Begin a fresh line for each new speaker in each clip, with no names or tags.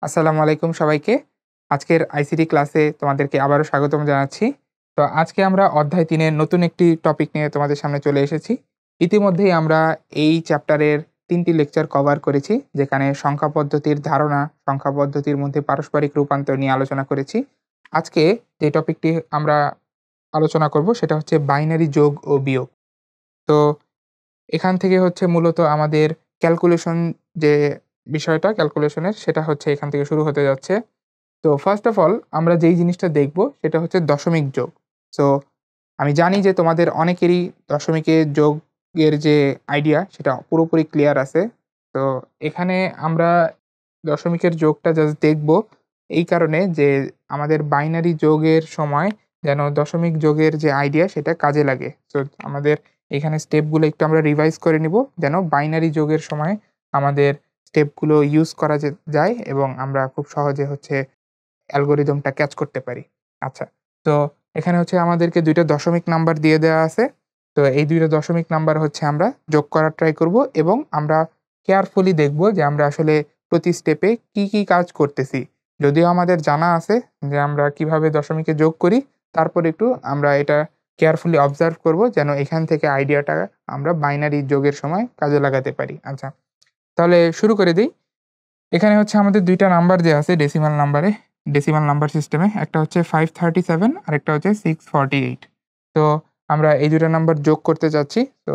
আসসালামু আলাইকুম সবাইকে। আজকের আইসিটি ক্লাসে তোমাদেরকে আবারও স্বাগতম জানাচ্ছি। তো আজকে আমরা অধ্যায় ৩ এর নতুন একটি টপিক নিয়ে তোমাদের সামনে চলে এসেছি। ইতিমধ্যেই আমরা এই চ্যাপ্টারের ৩ টি লেকচার কভার করেছি, যেখানে সংখ্যা পদ্ধতির ধারণা, সংখ্যা পদ্ধতির মধ্যে পারস্পরিক রূপান্তর নিয়ে আলোচনা করেছি। আজকে যে টপিকটি আমরা আলোচনা করব সেটা হচ্ছে বাইনারি যোগ ও বিয়োগ। তো এখান থেকে হচ্ছে মূলত আমাদের ক্যালকুলেশন যে বিষয়টা ক্যালকুলেশনের সেটা হচ্ছে এখান থেকে শুরু হতে যাচ্ছে। তো ফার্স্ট অফ অল আমরা যেই জিনিসটা দেখব সেটা হচ্ছে দশমিক যোগ। সো আমি জানি যে তোমাদের অনেকেরই দশমিকের যোগের যে আইডিয়া সেটা পুরোপুরি ক্লিয়ার আছে। তো এখানে আমরা দশমিকের যোগটা জাস্ট দেখব এই কারণে যে আমাদের বাইনারি যোগের সময় যেন দশমিক যোগের যে আইডিয়া সেটা কাজে লাগে। সো আমাদের এখানে স্টেপগুলো একটু আমরা রিভাইজ করে নিব, যেন বাইনারি যোগের সময় আমাদের স্টেপগুলো ইউজ করা যায় এবং আমরা খুব সহজে হচ্ছে অ্যালগরিদমটা ক্যাচ করতে পারি। আচ্ছা, তো এখানে হচ্ছে আমাদেরকে ২ টা দশমিক নাম্বার দিয়ে দেওয়া আছে। তো এই ২ টা দশমিক নাম্বার হচ্ছে আমরা যোগ করার ট্রাই করব এবং আমরা কেয়ারফুলি দেখব যে আমরা আসলে প্রতি স্টেপে কি কাজ করতেছি। যদিও আমাদের জানা আছে যে আমরা কিভাবে দশমিকে যোগ করি, তারপর একটু আমরা এটা কেয়ারফুলি অবজার্ভ করব যেন এখান থেকে আইডিয়াটা আমরা বাইনারি যোগের সময় কাজে লাগাতে পারি। আচ্ছা, তাহলে শুরু করে দেই। এখানে হচ্ছে আমাদের ২ টা নাম্বার দেয়া আছে ডেসিমাল নাম্বার সিস্টেমে। একটা হচ্ছে 537 আরেকটা হচ্ছে 648। তো আমরা এই ২ টা নাম্বার যোগ করতে যাচ্ছি। তো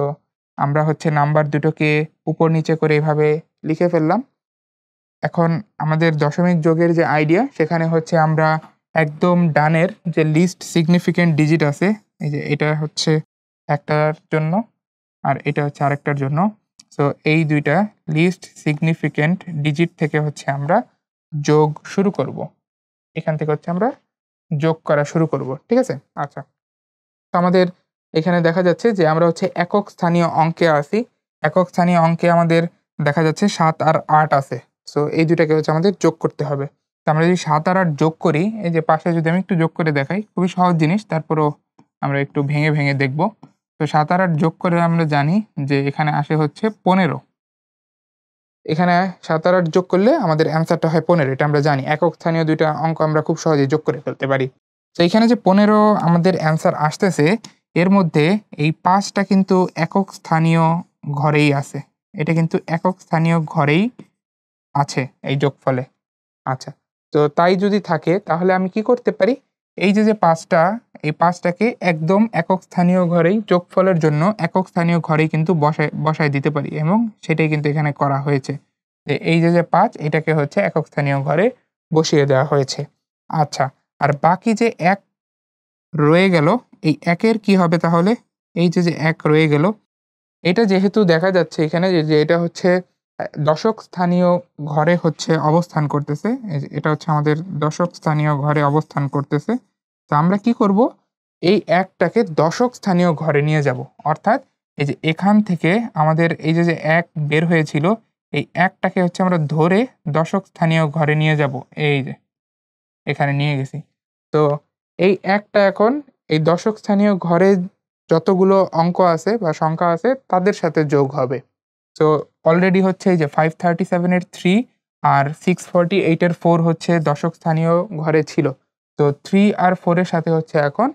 আমরা হচ্ছে নাম্বার দুটোকে উপর নিচে করে এভাবে লিখে ফেললাম। এখন আমাদের দশমিক যোগের যে আইডিয়া সেখানে হচ্ছে আমরা একদম ডানের যে লিস্ট সিগনিফিক্যান্ট ডিজিট আছে, এই যে এটা হচ্ছে একটার জন্য আর এটা হচ্ছে আরেকটার জন্য। সো এই ২ টা লিস্ট সিগনিফিক্যান্ট ডিজিট থেকে হচ্ছে আমরা যোগ শুরু করব। এখান থেকে হচ্ছে আমরা যোগ করা শুরু করব। ঠিক আছে? আচ্ছা। তো আমাদের এখানে দেখা যাচ্ছে যে আমরা হচ্ছে একক স্থানীয় অঙ্কে আছি। একক স্থানীয় অঙ্কে আমাদের দেখা যাচ্ছে ৭ আর ৮ আছে। সো এই ২ টাকে হচ্ছে আমাদের যোগ করতে হবে। তো আমরা যদি ৭ আর ৮ যোগ করি, এই যে পাশে যদি আমি একটু যোগ করে দেখাই, খুবই সহজ জিনিস, তারপরেও আমরা একটু ভেঙে দেখব। তো ৭ আর ৮ যোগ করে আমরা জানি যে এখানে আসে হচ্ছে ১৫। এখানে ৭ আর ৮ যোগ করলে আমাদের অ্যান্সারটা হয় ১৫, এটা আমরা জানি। একক স্থানীয় ২ টা অঙ্ক আমরা খুব সহজেই যোগ করে ফেলতে পারি। তো এইখানে যে ১৫ আমাদের অ্যান্সার আসতেছে, এর মধ্যে এই ৫ টা কিন্তু একক স্থানীয় ঘরেই আছে। এটা কিন্তু একক স্থানীয় ঘরেই আছে এই যোগফলে। আচ্ছা, তো তাই যদি থাকে তাহলে আমি কি করতে পারি? এই যে ৫ টা, এই ৫ টাকে একদম একক স্থানীয় ঘরেই যোগফলের জন্য একক স্থানীয় ঘরেই কিন্তু বসায় দিতে পারি এবং সেটাই কিন্তু এখানে করা হয়েছে। যে এই যে ৫ এটাকে হচ্ছে একক স্থানীয় ঘরে বসিয়ে দেওয়া হয়েছে। আচ্ছা, আর বাকি যে ১ রয়ে গেল, এই ১ এর কি হবে তাহলে? এই যে ১ রয়ে গেল, এটা যেহেতু দেখা যাচ্ছে এখানে যে এটা হচ্ছে দশক স্থানীয় ঘরে হচ্ছে অবস্থান করতেছে। এই যে এটা হচ্ছে আমাদের দশক স্থানীয় ঘরে অবস্থান করতেছে। তো আমরা কি করব? এই ১ টাকে দশক স্থানীয় ঘরে নিয়ে যাব। অর্থাৎ এই যে এখান থেকে আমাদের এই যে ১ বের হয়েছিল, এই ১ টাকে হচ্ছে আমরা ধরে দশক স্থানীয় ঘরে নিয়ে যাব। এই যে এখানে নিয়ে গেছি। তো এই ১ টা এখন এই দশক স্থানীয় ঘরে যতগুলো অঙ্ক আছে বা সংখ্যা আছে তাদের সাথে যোগ হবে। সো অলরেডি হচ্ছে এই যে 537 এর ৩ আর 648 এর 4 হচ্ছে দশক স্থানীয় ঘরে ছিল। তো ৩ আর 4 এর সাথে হচ্ছে এখন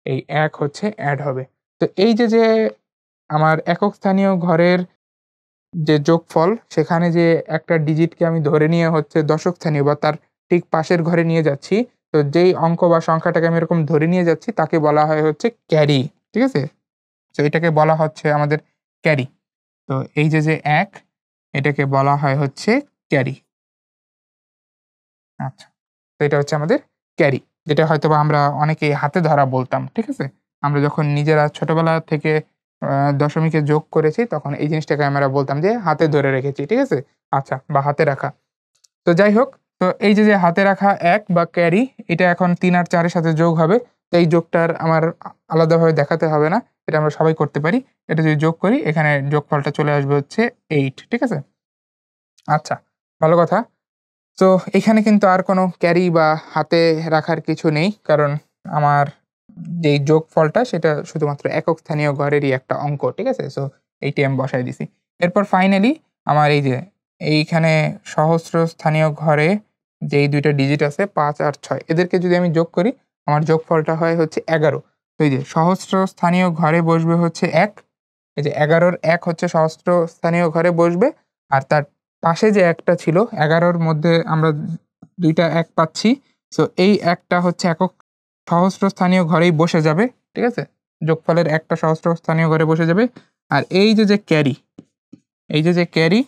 এই ১ হচ্ছে এড হবে। তো এই যে আমার একক স্থানীয় ঘরের যে যোগফল, সেখানে যে একটা ডিজিটকে আমি ধরে নিয়ে হচ্ছে দশক স্থানীয় বা তার ঠিক পাশের ঘরে নিয়ে যাচ্ছি। তো যেই অঙ্ক বা সংখ্যাটাকে আমি এরকম ধরে নিয়ে যাচ্ছি তাকে বলা হয় হচ্ছে ক্যারি। ঠিক আছে? তো এটাকে বলা হচ্ছে আমাদের ক্যারি। তো এই যে ১ এটাকে বলা হয় হচ্ছে ক্যারি। আচ্ছা। তো এটা হচ্ছে আমাদের ক্যারি। যেটা হয়তোবা আমরা অনেকেই হাতে ধরা বলতাম। ঠিক আছে? আমরা যখন নিজেরা ছোটবেলা থেকে আ দশমিকে যোগ করেছি তখন এই জিনিসটাকে আমরা বলতাম যে হাতে ধরে রেখেছি। ঠিক আছে? আচ্ছা, বা হাতে রাখা। তো যাই হোক, তো এই যে হাতে রাখা ১ বা ক্যারি, এটা এখন ৩ আর ৪ এর সাথে যোগ হবে। তো এই যোগটার আমার আলাদাভাবে দেখাতে হবে না। এটা আমরা সবাই করতে পারি। এটা যদি যোগ করি এখানে যোগফলটা চলে আসবে হচ্ছে ৮। ঠিক আছে? আচ্ছা, ভালো কথা। তো এখানে কিন্তু আর কোনো ক্যারি বা হাতে রাখার কিছু নেই। কারণ আমার যেই যোগফলটা সেটা শুধুমাত্র একক স্থানীয় ঘরেরই একটা অঙ্ক। ঠিক আছে? সো এইটি আমি বসায় দিছি। এরপর ফাইনালি আমার এই যে এইখানে সহস্র স্থানীয় ঘরে যে এই দুইটা ডিজিট আছে 5 আর 6 এদেরকে যদি আমি যোগ করি আমার যোগফলটা হয় হচ্ছে 11। তো এই যে সহস্র স্থানীয় ঘরে বসবে হচ্ছে 1, এই যে 11-র 1 হচ্ছে সহস্র স্থানীয় ঘরে বসবে, আর তার পাশে যে একটা ছিল 11-র মধ্যে আমরা দুইটা 1 পাচ্ছি। সো এই 1টা হচ্ছে একক সহস্র স্থানীয় ঘরেই বসে যাবে, ঠিক আছে? যোগফলের 1টা সহস্র স্থানীয় ঘরে বসে যাবে। আর এই যে ক্যারি, এই যে ক্যারি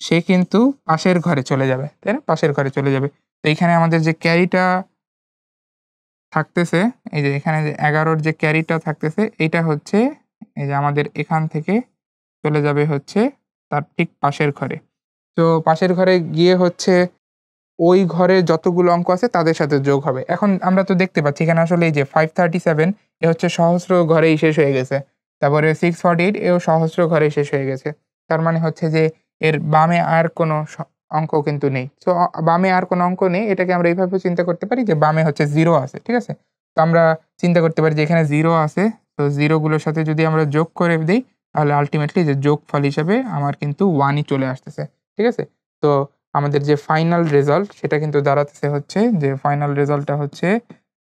সে কিন্তু পাশের ঘরে চলে যাবে, তাই না? পাশের ঘরে চলে যাবে। তো এইখানে আমাদের যে ক্যারিটা থাকতেছে, এই যে এখানে যে 11-র যে ক্যারিটা থাকতেছে এইটা হচ্ছে এই যে আমাদের এখান থেকে চলে যাবে হচ্ছে তার ঠিক পাশের ঘরে। তো পাশের ঘরে গিয়ে হচ্ছে ওই ঘরে যতগুলো অঙ্ক আছে তাদের সাথে যোগ হবে। এখন আমরা তো দেখতে পাচ্ছি এখানে আসলে এই যে 537 এ হচ্ছে সহস্র ঘরেই শেষ হয়ে গেছে। তারপরে 648 এও সহস্র ঘরেই শেষ হয়ে গেছে। তার মানে হচ্ছে যে এর বামে আর কোনো অঙ্ক কিন্তু নেই। সো বামে আর কোনো অঙ্ক নেই, এটাকে আমরা এইভাবে চিন্তা করতে পারি যে বামে হচ্ছে 0 আছে, ঠিক আছে? তো আমরা চিন্তা করতে পারি যে এখানে 0 আছে, তো 0 গুলোর সাথে যদি আমরা যোগ করে দেই তাহলে আল্টিমেটলি যে যোগফল হিসাবে আমার কিন্তু 1 ই চলে আসতেছে, ঠিক আছে? তো আমাদের যে ফাইনাল রেজাল্ট সেটা কিন্তু দাঁড়াতেছে হচ্ছে যে ফাইনাল রেজাল্টটা হচ্ছে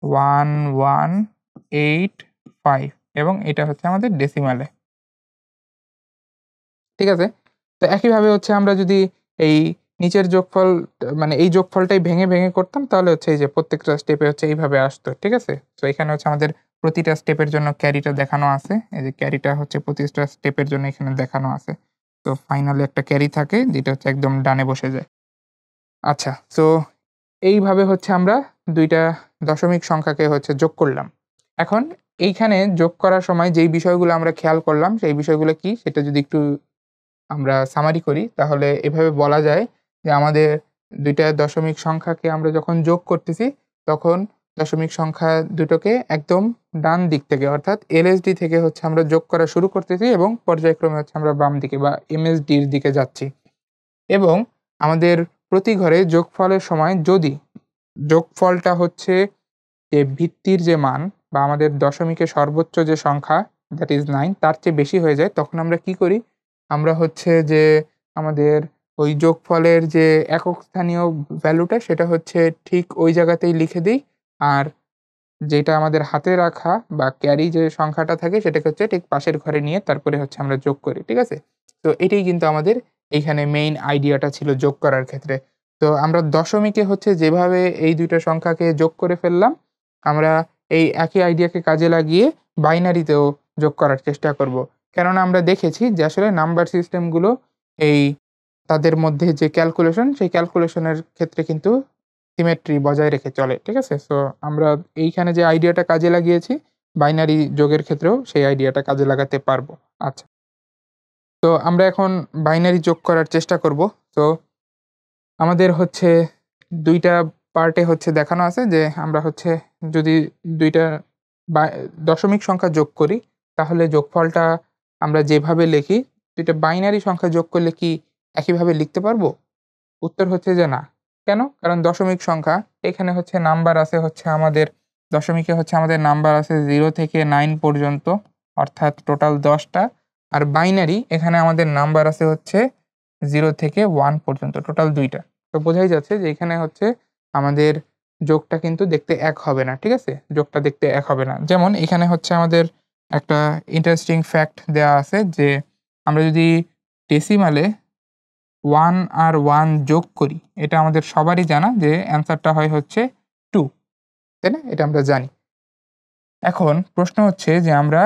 1185 এবং এটা হচ্ছে আমাদের ডেসিমালে। ঠিক আছে? তো একইভাবে হচ্ছে আমরা যদি এই নিচের যোগফল মানে এই যোগফলটাই ভেঙে করতাম তাহলে হচ্ছে এই যে প্রত্যেকটা স্টেপে হচ্ছে এইভাবে আসতো। ঠিক আছে? তো এখানে হচ্ছে আমাদের প্রতিটা স্টেপের জন্য ক্যারিটা দেখানো আছে। এই যে ক্যারিটা হচ্ছে প্রতিটা স্টেপের জন্য এখানে দেখানো আছে। তো ফাইনালি একটা ক্যারি থাকে যেটা হচ্ছে একদম ডানে বসে যায়। আচ্ছা, সো এইভাবে হচ্ছে আমরা ২ টা দশমিক সংখ্যাকে হচ্ছে যোগ করলাম। এখন এইখানে যোগ করার সময় যেই বিষয়গুলো আমরা খেয়াল করলাম সেই বিষয়গুলো কি সেটা যদি একটু আমরা সামারি করি তাহলে এভাবে বলা যায় যে আমাদের ২ টা দশমিক সংখ্যাকে আমরা যখন যোগ করতেছি তখন দশমিক সংখ্যা দুটোকে একদম ডান দিক থেকে অর্থাৎ এলএসডি থেকে হচ্ছে আমরা যোগ করা শুরু করতেছি এবং পর্যায়ক্রমে হচ্ছে আমরা বাম দিকে বা এমএসডির দিকে যাচ্ছি। এবং আমাদের প্রতি ঘরে যোগফলের সময় যদি যোগফলটা হচ্ছে যে ভিত্তির যে মান বা আমাদের দশমিকের সর্বোচ্চ যে সংখ্যা দ্যাট ইজ 9 তার চেয়ে বেশি হয়ে যায় তখন আমরা কি করি? আমরা হচ্ছে যে আমাদের ওই যোগফলের যে একক স্থানীয় ভ্যালুটা সেটা হচ্ছে ঠিক ওই জায়গাতেই লিখে দেই। আর যেটা আমাদের হাতে রাখা বা ক্যারি যে সংখ্যাটা থাকে সেটাকে হচ্ছে ঠিক পাশের ঘরে নিয়ে তারপরে হচ্ছে আমরা যোগ করি। ঠিক আছে? তো এটাই কিন্তু আমাদের এইখানে মেইন আইডিয়াটা ছিল যোগ করার ক্ষেত্রে। তো আমরা দশমিকে হচ্ছে যেভাবে এই ২ টা সংখ্যাকে যোগ করে ফেললাম, আমরা এই একই আইডিয়াকে কাজে লাগিয়ে বাইনারিতেও যোগ করার চেষ্টা করব। কেননা আমরা দেখেছি যে আসলে নাম্বার সিস্টেমগুলো এই তাদের মধ্যে যে ক্যালকুলেশন সেই ক্যালকুলেশনের ক্ষেত্রে কিন্তু সিমেট্রি বজায় রেখে চলে। ঠিক আছে? সো আমরা এইখানে যে আইডিয়াটা কাজে লাগিয়েছি, বাইনারি যোগের ক্ষেত্রেও সেই আইডিয়াটা কাজে লাগাতে পারবো। আচ্ছা। তো আমরা এখন বাইনারি যোগ করার চেষ্টা করব। তো আমাদের হচ্ছে ২ টা পার্টে হচ্ছে দেখানো আছে যে আমরা হচ্ছে যদি ২ টা বা দশমিক সংখ্যা যোগ করি তাহলে যোগফলটা আমরা যেভাবে লিখি ২ টা বাইনারি সংখ্যা যোগ করলে কি একইভাবে লিখতে পারবো? উত্তর হচ্ছে যে না। কেন? কারণ দশমিক সংখ্যা এখানে হচ্ছে নাম্বার আছে হচ্ছে আমাদের দশমিকে হচ্ছে আমাদের নাম্বার আছে 0 থেকে 9 পর্যন্ত অর্থাৎ টোটাল 10 টা। আর বাইনারি এখানে আমাদের নাম্বার আছে হচ্ছে 0 থেকে 1 পর্যন্ত টোটাল 2 টা। তো বোঝাই যাচ্ছে যে এখানে হচ্ছে আমাদের যোগটা কিন্তু দেখতে এক হবে না। ঠিক আছে? যোগটা দেখতে এক হবে না। যেমন এখানে হচ্ছে আমাদের একটা ইন্টারেস্টিং ফ্যাক্ট দেয়া আছে যে আমরা যদি ডেসিমালে 1 আর 1 যোগ করি, এটা আমাদের সবারই জানা যে অ্যান্সারটা হয় হচ্ছে 2, তাই না? এটা আমরা জানি। এখন প্রশ্ন হচ্ছে যে আমরা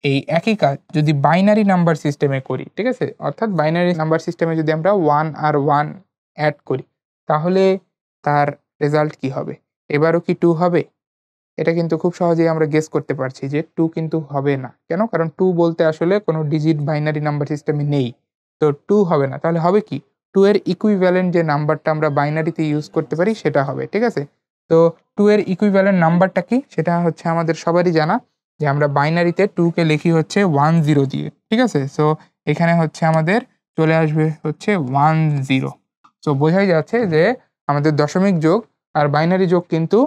এই একই কাজ যদি বাইনারি নাম্বার সিস্টেমে করি, ঠিক আছে? অর্থাৎ বাইনারি নাম্বার সিস্টেমে যদি আমরা 1 আর 1 এড করি, তাহলে তার রেজাল্ট কি হবে? এবারও কি 2 হবে? এটা কিন্তু খুব সহজেই আমরা গেস করতে পারছি যে 2 কিন্তু হবে না। কেন? কারণ 2 বলতে আসলে কোনো ডিজিট বাইনারি নাম্বার সিস্টেমে নেই। তো 2 হবে না। তাহলে হবে কি? 2 এর ইকুইভ্যালেন্ট যে নাম্বারটা আমরা বাইনারিতে ইউজ করতে পারি সেটা হবে। ঠিক আছে? তো 2 এর ইকুইভ্যালেন্ট নাম্বারটা কি? সেটা হচ্ছে আমাদের সবারই জানা যে আমরা বাইনারিতে 2 কে লিখি হচ্ছে 10 দিয়ে। ঠিক আছে? সো এখানে হচ্ছে আমাদের চলে আসবে হচ্ছে 10। সো বোঝাই যাচ্ছে যে আমাদের দশমিক যোগ আর বাইনারি যোগ কিন্তু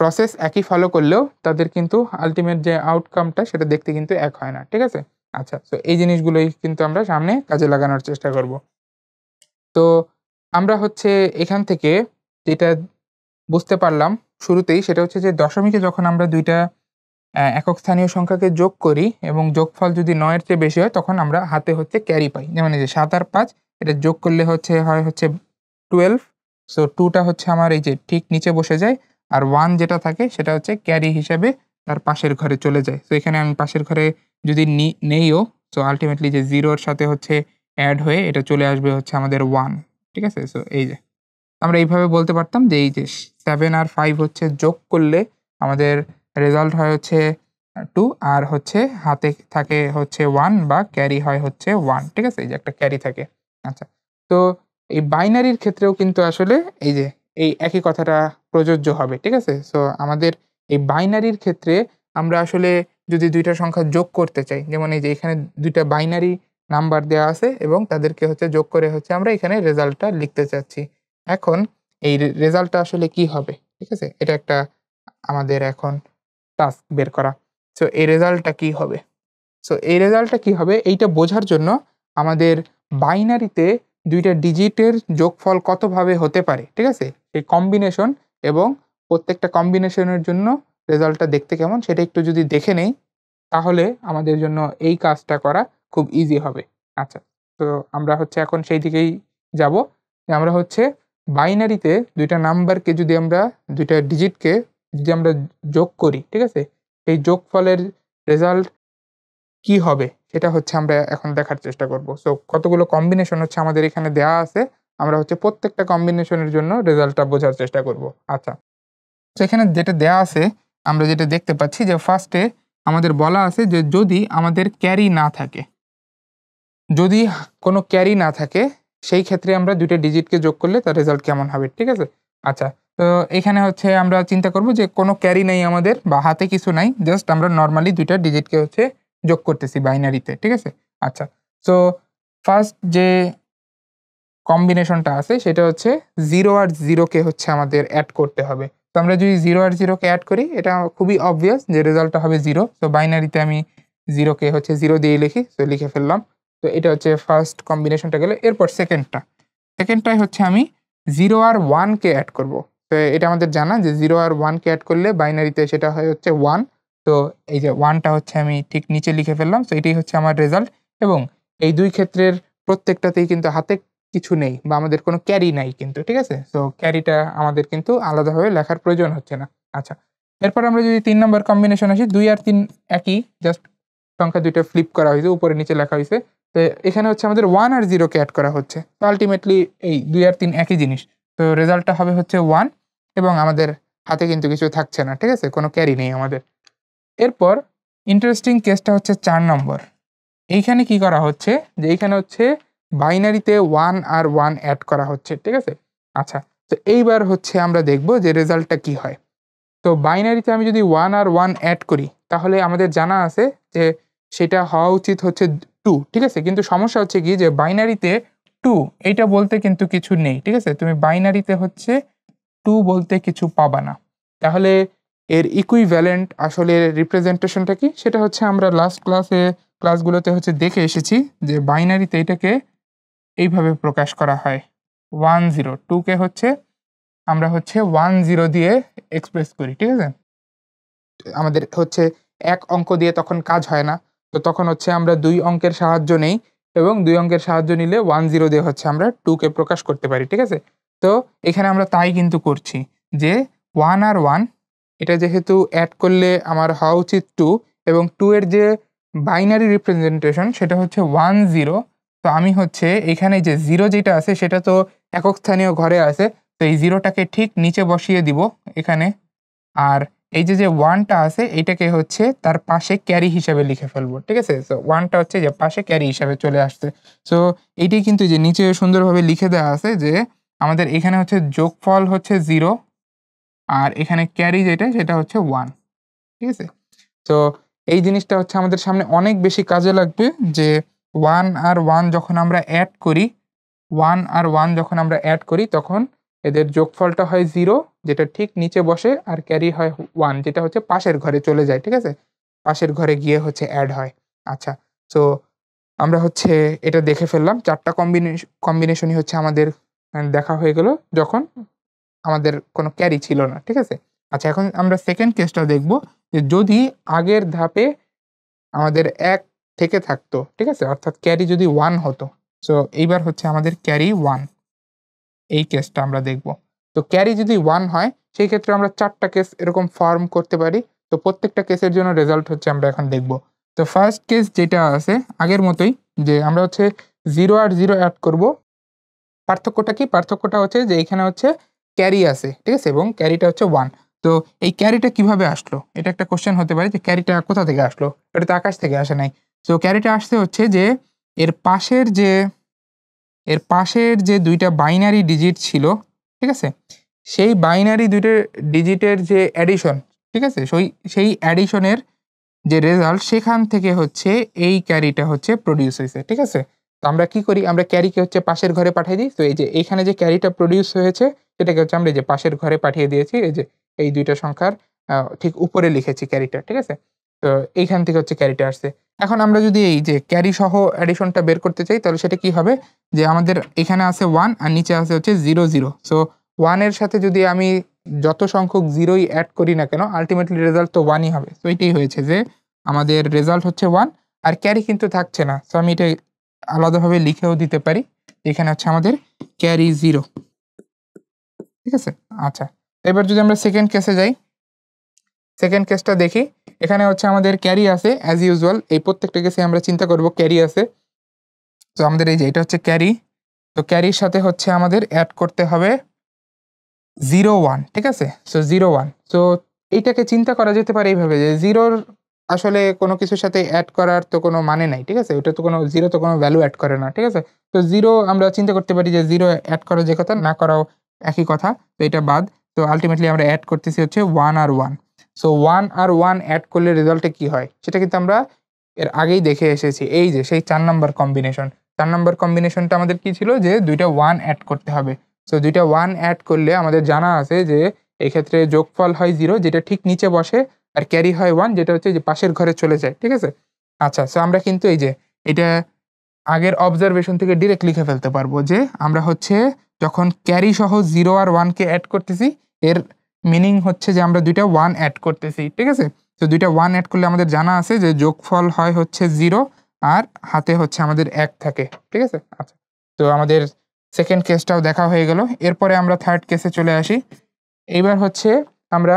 প্রসেস একই ফলো করলেও তাদের কিন্তু আল্টিমেট যে আউটকামটা সেটা দেখতে কিন্তু এক হয় না। ঠিক আছে? আচ্ছা, সো এই জিনিসগুলোই কিন্তু আমরা সামনে কাজে লাগানোর চেষ্টা করব। তো আমরা হচ্ছে এখান থেকে যেটা বুঝতে পারলাম শুরুতেই সেটা হচ্ছে যে দশমিকে যখন আমরা ২ টা একক স্থানীয় সংখ্যাকে যোগ করি এবং যোগফল যদি ৯ এর চেয়ে বেশি হয় তখন আমরা হাতে হচ্ছে ক্যারি পাই। যেমন এই যে ৭ আর ৫ এটা যোগ করলে হয় হচ্ছে 12। সো 2 টা হচ্ছে আমার এই যে ঠিক নিচে বসে যায়। আর 1 যেটা থাকে সেটা হচ্ছে ক্যারি হিসেবে তার পাশের ঘরে চলে যায়। সো এখানে আমি পাশের ঘরে যদি নেইও, সো আল্টিমেটলি যে 0 এর সাথে হচ্ছে এড হয়ে এটা চলে আসবে হচ্ছে আমাদের 1। ঠিক আছে? সো এই যে আমরা এইভাবে বলতে পারতাম যে এই যে 7 আর 5 হচ্ছে যোগ করলে আমাদের রেজাল্ট হয় হচ্ছে 2 আর হচ্ছে হাতে থাকে হচ্ছে 1 বা ক্যারি হয় হচ্ছে 1। ঠিক আছে? এই যে একটা ক্যারি থাকে। আচ্ছা। তো এই বাইনারির ক্ষেত্রেও কিন্তু আসলে এই যে এই একই কথাটা প্রযোজ্য হবে। ঠিক আছে? সো আমাদের এই বাইনারির ক্ষেত্রে আমরা আসলে যদি ২ টা সংখ্যা যোগ করতে চাই, যেমন এই যে এখানে ২ টা বাইনারি নাম্বার দেওয়া আছে এবং তাদেরকে হচ্ছে যোগ করে হচ্ছে আমরা এখানে রেজাল্টটা লিখতে চাচ্ছি। এখন এই রেজাল্টটা আসলে কি হবে? ঠিক আছে? এটা একটা আমাদের এখন টাস্ক বের করা। সো এই রেজাল্টটা কি হবে? সো এই রেজাল্টটা কি হবে এইটা বোঝার জন্য আমাদের বাইনারিতে ২ টা ডিজিটের যোগফল কতভাবে হতে পারে, ঠিক আছে? এই কম্বিনেশন এবং প্রত্যেকটা কম্বিনেশনের জন্য রেজাল্টটা দেখতে কেমন সেটা একটু যদি দেখে নেই, তাহলে আমাদের জন্য এই কাজটা করা খুব ইজি হবে। আচ্ছা, তো আমরা হচ্ছে এখন সেই দিকেই যাবো। যে আমরা হচ্ছে বাইনারিতে ২ টা নাম্বারকে যদি আমরা ২ টা ডিজিটকে যদি আমরা যোগ করি, ঠিক আছে? এই যোগফলের রেজাল্ট কি হবে? সেটা হচ্ছে আমরা এখন দেখার চেষ্টা করব। সো কতগুলো কম্বিনেশন হচ্ছে আমাদের এখানে দেয়া আছে। আমরা হচ্ছে প্রত্যেকটা কম্বিনেশনের জন্য রেজাল্টটা বোঝার চেষ্টা করব। আচ্ছা। তো এখানে যেটা দেয়া আছে, আমরা যেটা দেখতে পাচ্ছি যে ফার্স্টে আমাদের বলা আছে যে যদি আমাদের ক্যারি না থাকে, যদি কোনো ক্যারি না থাকে, সেই ক্ষেত্রে আমরা ২ টা ডিজিটকে যোগ করলে তার রেজাল্ট কেমন হবে, ঠিক আছে? আচ্ছা, তো এখানে হচ্ছে আমরা চিন্তা করব যে কোনো ক্যারি নেই আমাদের বা হাতে কিছু নাই। জাস্ট আমরা নরমালি ২ টা ডিজিটকে হচ্ছে যোগ করতেছি বাইনারিতে, ঠিক আছে? আচ্ছা, সো ফার্স্ট যে কম্বিনেশনটা আছে সেটা হচ্ছে 0 আর 0 কে হচ্ছে আমাদের এড করতে হবে। তো আমরা যদি 0 আর 0 কে এড করি এটা খুবই obvious যে রেজাল্টটা হবে 0। সো বাইনারিতে আমি 0 কে হচ্ছে 0 দিয়েই লিখি। সো লিখে ফেললাম। তো এটা হচ্ছে ফার্স্ট কম্বিনেশনটা গেল। এরপর সেকেন্ডটা। সেকেন্ডটায় হচ্ছে আমি 0 আর 1 কে এড করব। তো এটা আমাদের জানা যে 0 আর 1 কে এড করলে বাইনারিতে সেটা হয় হচ্ছে 1। তো এই যে 1 টা হচ্ছে আমি ঠিক নিচে লিখে ফেললাম। সো এটাই হচ্ছে আমার রেজাল্ট এবং এই ২ ক্ষেত্রের প্রত্যেকটাতেই কিন্তু হাতে কিছু নেই বা আমাদের কোনো ক্যারি নাই কিন্তু, ঠিক আছে? সো ক্যারিটা আমাদের কিন্তু আলাদাভাবে লেখার প্রয়োজন হচ্ছে না। আচ্ছা, এরপর আমরা যদি ৩ নাম্বার কম্বিনেশন আসি, ২ আর ৩ একই, জাস্ট সংখ্যা ২ টা ফ্লিপ করা হইছে, উপরে নিচে লেখা হইছে। তো এখানে হচ্ছে আমাদের 1 আর 0 কে এড করা হচ্ছে। তো আল্টিমেটলি এই ২ আর ৩ একই জিনিস। তো রেজাল্টটা হবে হচ্ছে 1 এবং আমাদের হাতে কিন্তু কিছু থাকছে না, ঠিক আছে? কোনো ক্যারি নেই আমাদের। এরপর ইন্টারেস্টিং কেসটা হচ্ছে ৪ নম্বর। এইখানে কি করা হচ্ছে যে এইখানে হচ্ছে বাইনারিতে 1 আর 1 এড করা হচ্ছে। ঠিক আছে? আচ্ছা। তো এইবার হচ্ছে আমরা দেখব যে রেজাল্টটা কি হয়। তো বাইনারিতে আমি যদি 1 আর 1 এড করি তাহলে আমাদের জানা আছে যে সেটা হওয়া উচিত হচ্ছে 2। ঠিক আছে? কিন্তু সমস্যা হচ্ছে কি যে বাইনারিতে 2 এইটা বলতে কিন্তু কিছু নেই। ঠিক আছে? তুমি বাইনারিতে হচ্ছে 2 বলতে কিছু পাবা না। তাহলে এর ইকুইভ্যালেন্ট আসলে রিপ্রেজেন্টেশনটা কি? সেটা হচ্ছে আমরা লাস্ট ক্লাসগুলোতে হচ্ছে দেখে এসেছি যে বাইনারিতে এটাকে এইভাবে প্রকাশ করা হয়। 1 0 2 কে হচ্ছে আমরা হচ্ছে 1 0 দিয়ে এক্সপ্রেস করি। ঠিক আছে? আমাদের হচ্ছে ১ অঙ্ক দিয়ে তখন কাজ হয় না। তো তখন হচ্ছে আমরা ২ অঙ্কের সাহায্য নেই এবং ২ অঙ্কের সাহায্য নিলে 1 0 দিয়ে হচ্ছে আমরা 2 কে প্রকাশ করতে পারি। ঠিক আছে? তো এখানে আমরা তাই কিন্তু করছি যে 1 আর 1 এটা যেহেতু এড করলে আমার হওয়া উচিত 2 এবং 2 এর যে বাইনারি রিপ্রেজেন্টেশন সেটা হচ্ছে 1 0। তো আমি হচ্ছে এখানে যে 0 যেটা আছে সেটা তো একক স্থানীয় ঘরে আছে। তো এই 0 টাকে ঠিক নিচে বসিয়ে দিব এখানে। আর এই যে 1 টা আছে এইটাকে হচ্ছে তার পাশে ক্যারি হিসাবে লিখে ফেলবো। ঠিক আছে? সো 1 টা হচ্ছে যে পাশে ক্যারি হিসাবে চলে আসছে। সো এইটাই কিন্তু যে নিচে সুন্দরভাবে লিখে দেওয়া আছে যে আমাদের এখানে হচ্ছে যোগফল হচ্ছে 0 আর এখানে ক্যারি যেটা সেটা হচ্ছে 1। ঠিক আছে? তো এই জিনিসটা হচ্ছে আমাদের সামনে অনেক বেশি কাজে লাগবে যে 1 আর 1 যখন আমরা এড করি, 1 আর 1 যখন আমরা এড করি তখন এদের যোগফলটা হয় 0 যেটা ঠিক নিচে বসে আর ক্যারি হয় 1 যেটা হচ্ছে পাশের ঘরে চলে যায়। ঠিক আছে? পাশের ঘরে গিয়ে হচ্ছে এড হয়। আচ্ছা। সো আমরা হচ্ছে এটা দেখে ফেললাম। ৪ টা কম্বিনেশনই হচ্ছে আমাদের দেখা হয়ে গেল যখন আমাদের কোনো ক্যারি ছিল না, ঠিক আছে? আচ্ছা, এখন আমরা সেকেন্ড কেসটা দেখব যে যদি আগের ধাপে আমাদের 1 থেকে থাকতো, ঠিক আছে? অর্থাৎ ক্যারি যদি 1 হতো। সো এইবার হচ্ছে আমাদের ক্যারি 1, এই কেসটা আমরা দেখব। তো ক্যারি যদি 1 হয় সেই ক্ষেত্রে আমরা 4 টা কেস এরকম ফর্ম করতে পারি। তো প্রত্যেকটা কেসের জন্য রেজাল্ট হচ্ছে আমরা এখন দেখব। তো ফার্স্ট কেস যেটা আছে আগের মতোই, যে আমরা হচ্ছে 0 আর 0 এড করব। পার্থক্যটা কি? পার্থক্যটা হচ্ছে যে এখানে হচ্ছে ক্যারি আছে, ঠিক আছে? এবং ক্যারিটা হচ্ছে 1। তো এই ক্যারিটা কিভাবে আসলো? এটা একটা কোয়েশ্চেন হতে পারে যে ক্যারিটা কোথা থেকে আসলো? এটা তো আকাশ থেকে আসে নাই। সো ক্যারিটা আসছে হচ্ছে যে এর পাশের যে এর পাশের যে ২ টা বাইনারি ডিজিট ছিল, ঠিক আছে? সেই বাইনারি ২ টা ডিজিটের যে অ্যাডিশন, ঠিক আছে? সেই অ্যাডিশনের যে রেজাল্ট সেখান থেকে হচ্ছে এই ক্যারিটা হচ্ছে প্রডিউস হইছে, ঠিক আছে? তো আমরা কি করি? আমরা ক্যারিকে হচ্ছে পাশের ঘরে পাঠিয়ে দিই। তো এই যে এইখানে যে ক্যারিটা প্রডিউস হয়েছে সেটাকে হচ্ছে আমরা এই যে পাশের ঘরে পাঠিয়ে দিয়েছি। এই যে এই ২ টা সংখ্যার ঠিক উপরে লিখেছি ক্যারিটা, ঠিক আছে? তো এইখান থেকে হচ্ছে ক্যারিটা আসছে। এখন আমরা যদি এই যে ক্যারি সহ অ্যাডিশনটা বের করতে চাই তাহলে সেটা কি হবে? যে আমাদের এখানে আছে 1 আর নিচে আছে হচ্ছে 0, 0। সো 1 এর সাথে যদি আমি যত সংখ্যক 0 ই এড করি না কেন আল্টিমেটলি রেজাল্ট তো 1 ই হবে। তো এটাই হয়েছে যে আমাদের রেজাল্ট হচ্ছে 1 আর ক্যারি কিন্তু থাকছে না। সো আমি এটা আলাদাভাবে লিখেও দিতে পারি। এখানে হচ্ছে আমাদের ক্যারি 0, ঠিক আছে? আচ্ছা। এবার যদি আমরা সেকেন্ড কেসে যাই, সেকেন্ড কেসটা দেখি। এখানে হচ্ছে আমাদের ক্যারি আছে অ্যাজ ইউজুয়াল। এই প্রত্যেকটা কেসে আমরা চিন্তা করব ক্যারি আছে। তো আমাদের এই যে এটা হচ্ছে ক্যারি। তো ক্যারির সাথে হচ্ছে আমাদের এড করতে হবে 0, 1, ঠিক আছে? সো 0, 1। সো এইটাকে চিন্তা করা যেতে পারে এইভাবে যে 0 র আসলে কোনো কিছুর সাথে এড করার তো কোনো মানে নাই, ঠিক আছে? ওটা তো কোনো 0 তো কোনো ভ্যালু এড করে না, ঠিক আছে? তো 0 আমরা চিন্তা করতে পারি যে 0 এড করা যে কথা, না করাও একই কথা। তো এটা বাদ। তো আল্টিমেটলি আমরা এড করতেছি হচ্ছে 1 আর 1। সো 1 আর 1 এড করলে রেজাল্টে কি হয়? সেটা কিন্তু আমরা এর আগেই দেখে এসেছি। এই যে সেই 4 নাম্বার কম্বিনেশন। 4 নাম্বার কম্বিনেশনটা আমাদের কি ছিল? যে ২ টা 1 এড করতে হবে। সো ২ টা 1 এড করলে আমাদের জানা আছে যে এক্ষেত্রে যোগফল হয় 0 যেটা ঠিক নিচে বসে আর ক্যারি হয় 1 যেটা হচ্ছে যে পাশের ঘরে চলে যায়, ঠিক আছে? আচ্ছা, সো আমরা কিন্তু এই যে এটা আগের অবজারভেশন থেকে ডিরেক্ট লিখে ফেলতে পারবো যে আমরা হচ্ছে যখন ক্যারি সহ 0 আর 1 কে এড করতেছি এর মিনিং হচ্ছে যে আমরা ২ টা 1 এড করতেছি, ঠিক আছে? তো ২ টা 1 এড করলে আমাদের জানা আছে যে যোগফল হয় হচ্ছে 0 আর হাতে হচ্ছে আমাদের 1 থাকে, ঠিক আছে? আচ্ছা। তো আমাদের সেকেন্ড কেসটাও দেখা হয়ে গেল। এরপরে আমরা থার্ড কেসে চলে আসি। এইবার হচ্ছে আমরা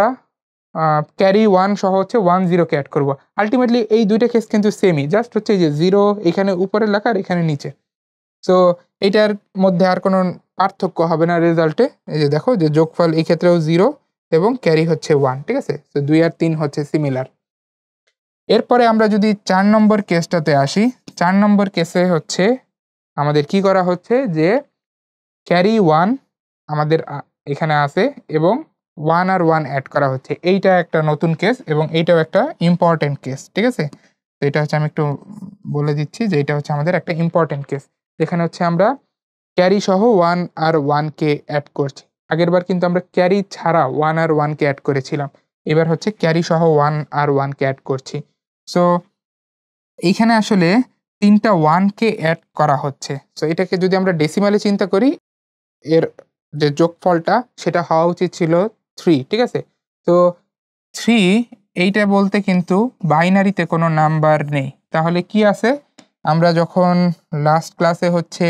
ক্যারি 1 সহ হচ্ছে 1, 0 কে এড করব। আল্টিমেটলি এই ২ টা কেস কিন্তু সেমই। জাস্ট হচ্ছে এই যে 0 এখানে উপরে লেখা আর এখানে নিচে। সো এইটার মধ্যে আর কোনো পার্থক্য হবে না রেজাল্টে। এই যে দেখো যে যোগফল এই ক্ষেত্রেও 0 এবং ক্যারি হচ্ছে 1, ঠিক আছে? তো ২ আর ৩ হচ্ছে সিমিলার। এরপরে আমরা যদি ৪ নম্বর কেসটাতে আসি, ৪ নম্বর কেসে হচ্ছে আমাদের কি করা হচ্ছে যে ক্যারি 1 আমাদের এখানে আছে এবং 1 আর 1 এড করা হচ্ছে। এইটা একটা নতুন কেস এবং এইটাও একটা ইম্পোর্টেন্ট কেস, ঠিক আছে? তো এটা হচ্ছে আমি একটু বলে দিচ্ছি যে এটা হচ্ছে আমাদের একটা ইম্পোর্টেন্ট কেস। যেখানে হচ্ছে আমরা ক্যারি সহ 1 আর 1 কে এড করছি। আগেরবার কিন্তু আমরা ক্যারি ছাড়া 1 আর 1 কে এড করেছিলাম। এবার হচ্ছে ক্যারি সহ 1 আর 1 কে এড করছি। সো এইখানে আসলে ৩ টা 1 কে এড করা হচ্ছে। সো এটাকে যদি আমরা ডেসিমালে চিন্তা করি এর যে যোগফলটা সেটা হওয়া উচিত ছিল 3, ঠিক আছে? তো 3 এইটা বলতে কিন্তু বাইনারিতে কোনো নাম্বার নেই। তাহলে কি আছে? আমরা যখন লাস্ট ক্লাসে হচ্ছে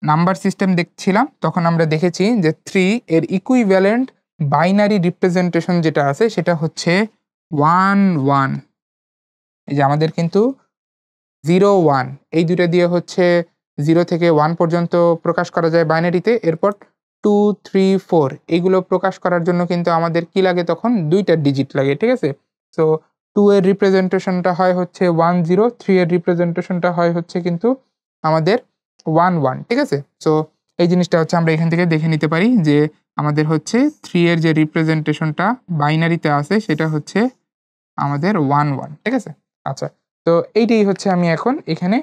নাম্বার সিস্টেম দেখছিলাম তখন আমরা দেখেছি যে 3 এর ইকুইভ্যালেন্ট বাইনারি রিপ্রেজেন্টেশন যেটা আছে সেটা হচ্ছে 1, 1। এই যে আমাদের কিন্তু 0, 1 এই ২ টা দিয়ে হচ্ছে 0 থেকে 1 পর্যন্ত প্রকাশ করা যায় বাইনারিতে। এরপর 2, 3, 4 এগুলো প্রকাশ করার জন্য কিন্তু আমাদের কি লাগে তখন? ২ টা ডিজিট লাগে, ঠিক আছে? সো 2 এর রিপ্রেজেন্টেশনটা হয় হচ্ছে 1, 0, 3 এর রিপ্রেজেন্টেশনটা হয় হচ্ছে কিন্তু আমাদের 1, 1, ঠিক আছে? সো এই জিনিসটা হচ্ছে আমরা এখান থেকে দেখে নিতে পারি যে আমাদের হচ্ছে 3 এর যে রিপ্রেজেন্টেশনটা বাইনারিতে আছে সেটা হচ্ছে আমাদের 1, 1, ঠিক আছে? আচ্ছা। তো এইটাই হচ্ছে আমি এখন এখানে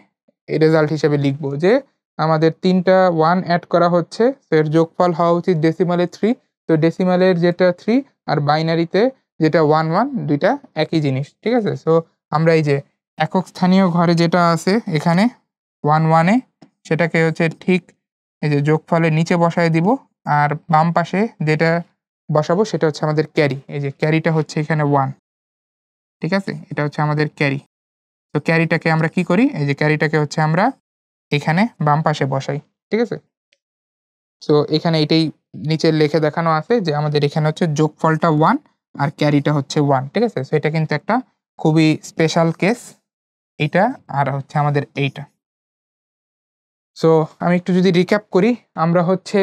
রেজাল্ট হিসেবে লিখব যে আমাদের ৩ টা 1 এড করা হচ্ছে। তো এর যোগফল হওয়া উচিত ডেসিমালে 3। তো ডেসিমালের যেটা 3 আর বাইনারিতে যেটা 1, 1 ২ টা একই জিনিস, ঠিক আছে? সো আমরা এই যে একক স্থানীয় ঘরে যেটা আছে এখানে 1, 1 এ সেটাকে হচ্ছে ঠিক এই যে যোগফলের নিচে বসায় দিব, আর বাম পাশে যেটা বসাবো সেটা হচ্ছে আমাদের ক্যারি। এই যে ক্যারিটা হচ্ছে এখানে 1, ঠিক আছে? এটা হচ্ছে আমাদের ক্যারি। তো ক্যারিটাকে আমরা কি করি? এই যে ক্যারিটাকে হচ্ছে আমরা এখানে বাম পাশে বসাই, ঠিক আছে? সো এখানে এটাই নিচে লিখে দেখানো আছে যে আমাদের এখানে হচ্ছে যোগফলটা 1 আর ক্যারিটা হচ্ছে 1, ঠিক আছে? সো এটা কিন্তু একটা খুবই স্পেশাল কেস এইটা, আর হচ্ছে আমাদের এইটা। সো আমি একটু যদি রিক্যাপ করি, আমরা হচ্ছে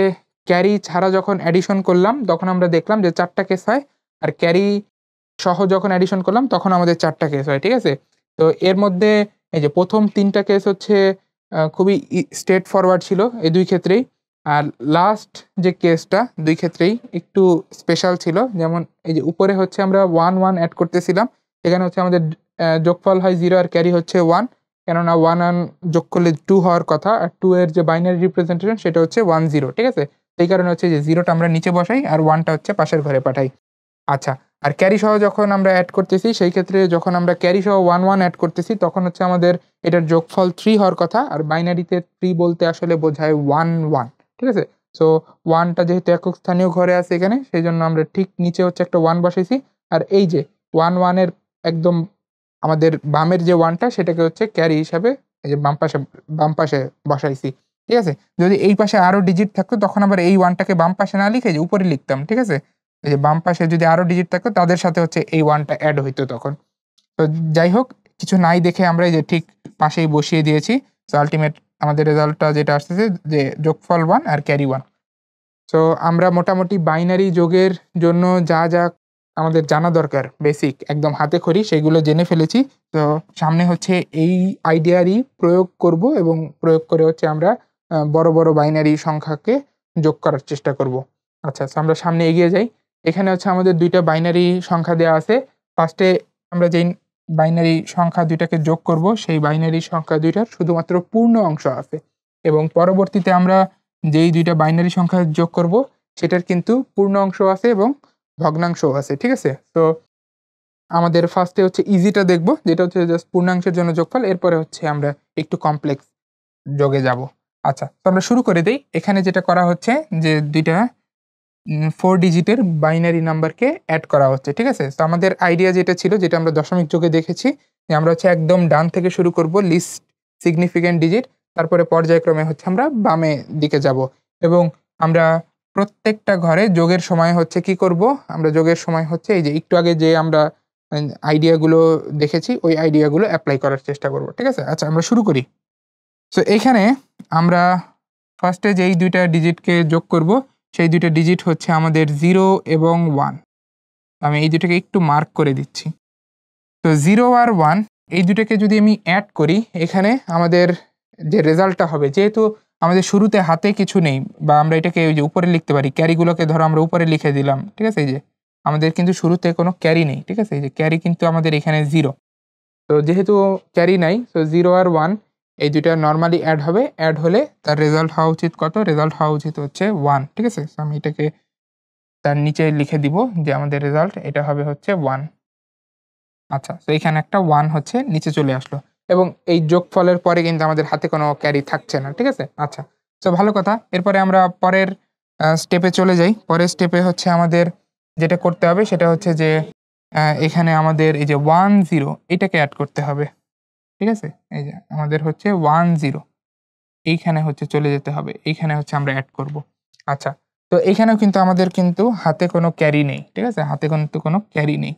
ক্যারি ছাড়া যখন অ্যাডিশন করলাম তখন আমরা দেখলাম যে 4টা কেস হয়, আর ক্যারি সহ যখন অ্যাডিশন করলাম তখন আমাদের 4টা কেস হয়, ঠিক আছে? তো এর মধ্যে এই যে প্রথম 3টা কেস হচ্ছে খুবই স্ট্রেট ফরওয়ার্ড ছিল এই 2 ক্ষেত্রেই। আর লাস্ট যে কেসটা 2 ক্ষেত্রেই একটু স্পেশাল ছিল। যেমন এই যে উপরে হচ্ছে আমরা 1, 1 এড করতেছিলাম। এখানে হচ্ছে আমাদের যোগফল হয় 0 আর ক্যারি হচ্ছে 1। কেননা 1 আর যোগ করলে 2 হওয়ার কথা, আর 2 এর যে বাইনারি রিপ্রেজেন্টেশন সেটা হচ্ছে 1, 0, ঠিক আছে? এই কারণে হচ্ছে যে 0টা আমরা নিচে বসাই আর 1টা হচ্ছে পাশের ঘরে পাঠাই। আচ্ছা, আর ক্যারি সহ যখন আমরা এড করতেছি সেই ক্ষেত্রে যখন আমরা ক্যারি সহ 1, 1 এড করতেছি তখন হচ্ছে আমাদের এটার যোগফল 3 হওয়ার কথা, আর বাইনারিতে 3 বলতে আসলে বোঝায় 1, 1, ঠিক আছে? সো 1টা যেহেতু একক স্থানীয় ঘরে আছে এখানে, সেজন্য আমরা ঠিক নিচে হচ্ছে একটা 1 বসাইছি। আর এই যে 1, 1 এর একদম আমাদের বামের যে 1টা সেটাকে হচ্ছে ক্যারি হিসাবে এই যে বাম পাশে বসাইছি, ঠিক আছে? যদি এই পাশে আরো ডিজিট থাকতো তখন আবার এই 1টাকে বাম পাশে না লিখে যে উপরে লিখতাম, ঠিক আছে? এই যে বাম পাশে যদি আরো ডিজিট থাকতো তাদের সাথে হচ্ছে এই 1টা এড হইতো তখন। তো যাই হোক, কিছু নাই দেখে আমরা এই যে ঠিক পাশেই বসিয়ে দিয়েছি। সো আল্টিমেট আমাদের রেজাল্টটা যেটা আসতেছে যে যোগফল 1 আর ক্যারি 1। সো আমরা মোটামুটি বাইনারি যোগের জন্য যা, যা আমাদের জানা দরকার বেসিক একদম হাতেখড়ি সেগুলো জেনে ফেলেছি। তো সামনে হচ্ছে এই আইডিয়ারই প্রয়োগ করব এবং প্রয়োগ করে হচ্ছে আমরা বড়, বড় বাইনারি সংখ্যাকে যোগ করার চেষ্টা করব। আচ্ছা, সো আমরা সামনে এগিয়ে যাই। এখানে হচ্ছে আমাদের 2টা বাইনারি সংখ্যা দেয়া আছে। ফার্স্টে আমরা যেই বাইনারি সংখ্যা 2টাকে যোগ করব সেই বাইনারি সংখ্যা 2টার শুধুমাত্র পূর্ণ অংশ আছে, এবং পরবর্তীতে আমরা যেই 2টা বাইনারি সংখ্যা যোগ করব সেটার কিন্তু পূর্ণ অংশ আছে এবং ভগ্নাংশও আছে, ঠিক আছে? তো আমাদের ফার্স্টে হচ্ছে ইজিটা দেখব, যেটা হচ্ছে জাস্ট পূর্ণাংশের জন্য যোগফল। এরপরে হচ্ছে আমরা একটু কমপ্লেক্স যোগে যাব। আচ্ছা, তো আমরা শুরু করে দেই। এখানে যেটা করা হচ্ছে যে 2টা 4 ডিজিটের বাইনারি নাম্বারকে এড করা হচ্ছে, ঠিক আছে? তো আমাদের আইডিয়া যেটা ছিল, যেটা আমরা দশমিক যোগে দেখেছি, যে আমরা হচ্ছে একদম ডান থেকে শুরু করব লিস্ট সিগনিফিক্যান্ট ডিজিট, তারপরে পর্যায়ক্রমে হচ্ছে আমরা বামে দিকে যাব, এবং আমরা প্রত্যেকটা ঘরে যোগের সময় হচ্ছে কি করব? আমরা যোগের সময় হচ্ছে এই যে একটু আগে যে আমরা আইডিয়াগুলো দেখেছি ওই আইডিয়াগুলো এপ্লাই করার চেষ্টা করব, ঠিক আছে? আচ্ছা, আমরা শুরু করি। সো এইখানে আমরা ফার্স্টে যেই 2টা ডিজিটকে যোগ করব সেই 2টা ডিজিট হচ্ছে আমাদের 0 এবং 1। আমি এই 2টাকে একটু মার্ক করে দিচ্ছি। তো 0 আর 1 এই 2টাকে যদি আমি অ্যাড করি, এখানে আমাদের যে রেজাল্টটা হবে, যেহেতু আমাদের শুরুতে হাতে কিছু নেই, বা আমরা এটাকে ওই যে উপরে লিখতে পারি, ক্যারিগুলোকে ধরো আমরা উপরে লিখে দিলাম, ঠিক আছে? এই যে আমাদের কিন্তু শুরুতে কোনো ক্যারি নেই, ঠিক আছে? এই যে ক্যারি কিন্তু আমাদের এখানে 0। তো যেহেতু ক্যারি নাই, সো 0 আর 1 এই 2টা নরমালি এড হবে। এড হলে তার রেজাল্ট হওয়া উচিত কত? রেজাল্ট হওয়া উচিত হচ্ছে 1, ঠিক আছে? সো আমি এটাকে তার নিচে লিখে দিব যে আমাদের রেজাল্ট এটা হবে হচ্ছে 1। আচ্ছা, সো এখানে একটা 1 হচ্ছে নিচে চলে আসলো, এবং এই যোগফলের পরে কিন্তু আমাদের হাতে কোনো ক্যারি থাকছে না, ঠিক আছে? আচ্ছা, সো ভালো কথা। এরপরে আমরা পরের স্টেপে চলে যাই। পরের স্টেপে হচ্ছে আমাদের যেটা করতে হবে সেটা হচ্ছে যে এখানে আমাদের এই যে 1, 0 এটাকে এড করতে হবে, ঠিক আছে? এই যে আমাদের হচ্ছে 1, 0 এইখানে হচ্ছে চলে যেতে হবে। এইখানে হচ্ছে আমরা এড করব। আচ্ছা, তো এইখানেও কিন্তু আমাদের কিন্তু হাতে কোনো ক্যারি নেই, ঠিক আছে? হাতে কিন্তু কোনো ক্যারি নেই।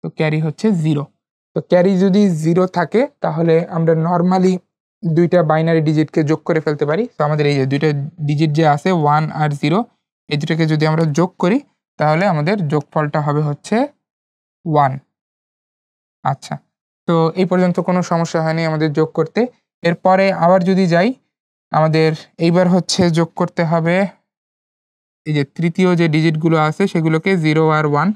তো ক্যারি হচ্ছে 0। তো ক্যারি যদি 0 থাকে তাহলে আমরা নরমালি 2টা বাইনারি ডিজিটকে যোগ করে ফেলতে পারি। তো আমাদের এই যে 2টা ডিজিট যে আছে 1 আর 0 এই 2টাকে যদি আমরা যোগ করি তাহলে আমাদের যোগফলটা হবে হচ্ছে 1। আচ্ছা, তো এই পর্যন্ত কোনো সমস্যা হয়নি আমাদের যোগ করতে। এরপরে আবার যদি যাই, আমাদের এইবার হচ্ছে যোগ করতে হবে এই যে তৃতীয় যে ডিজিটগুলো আছে সেগুলোকে 0 আর 1।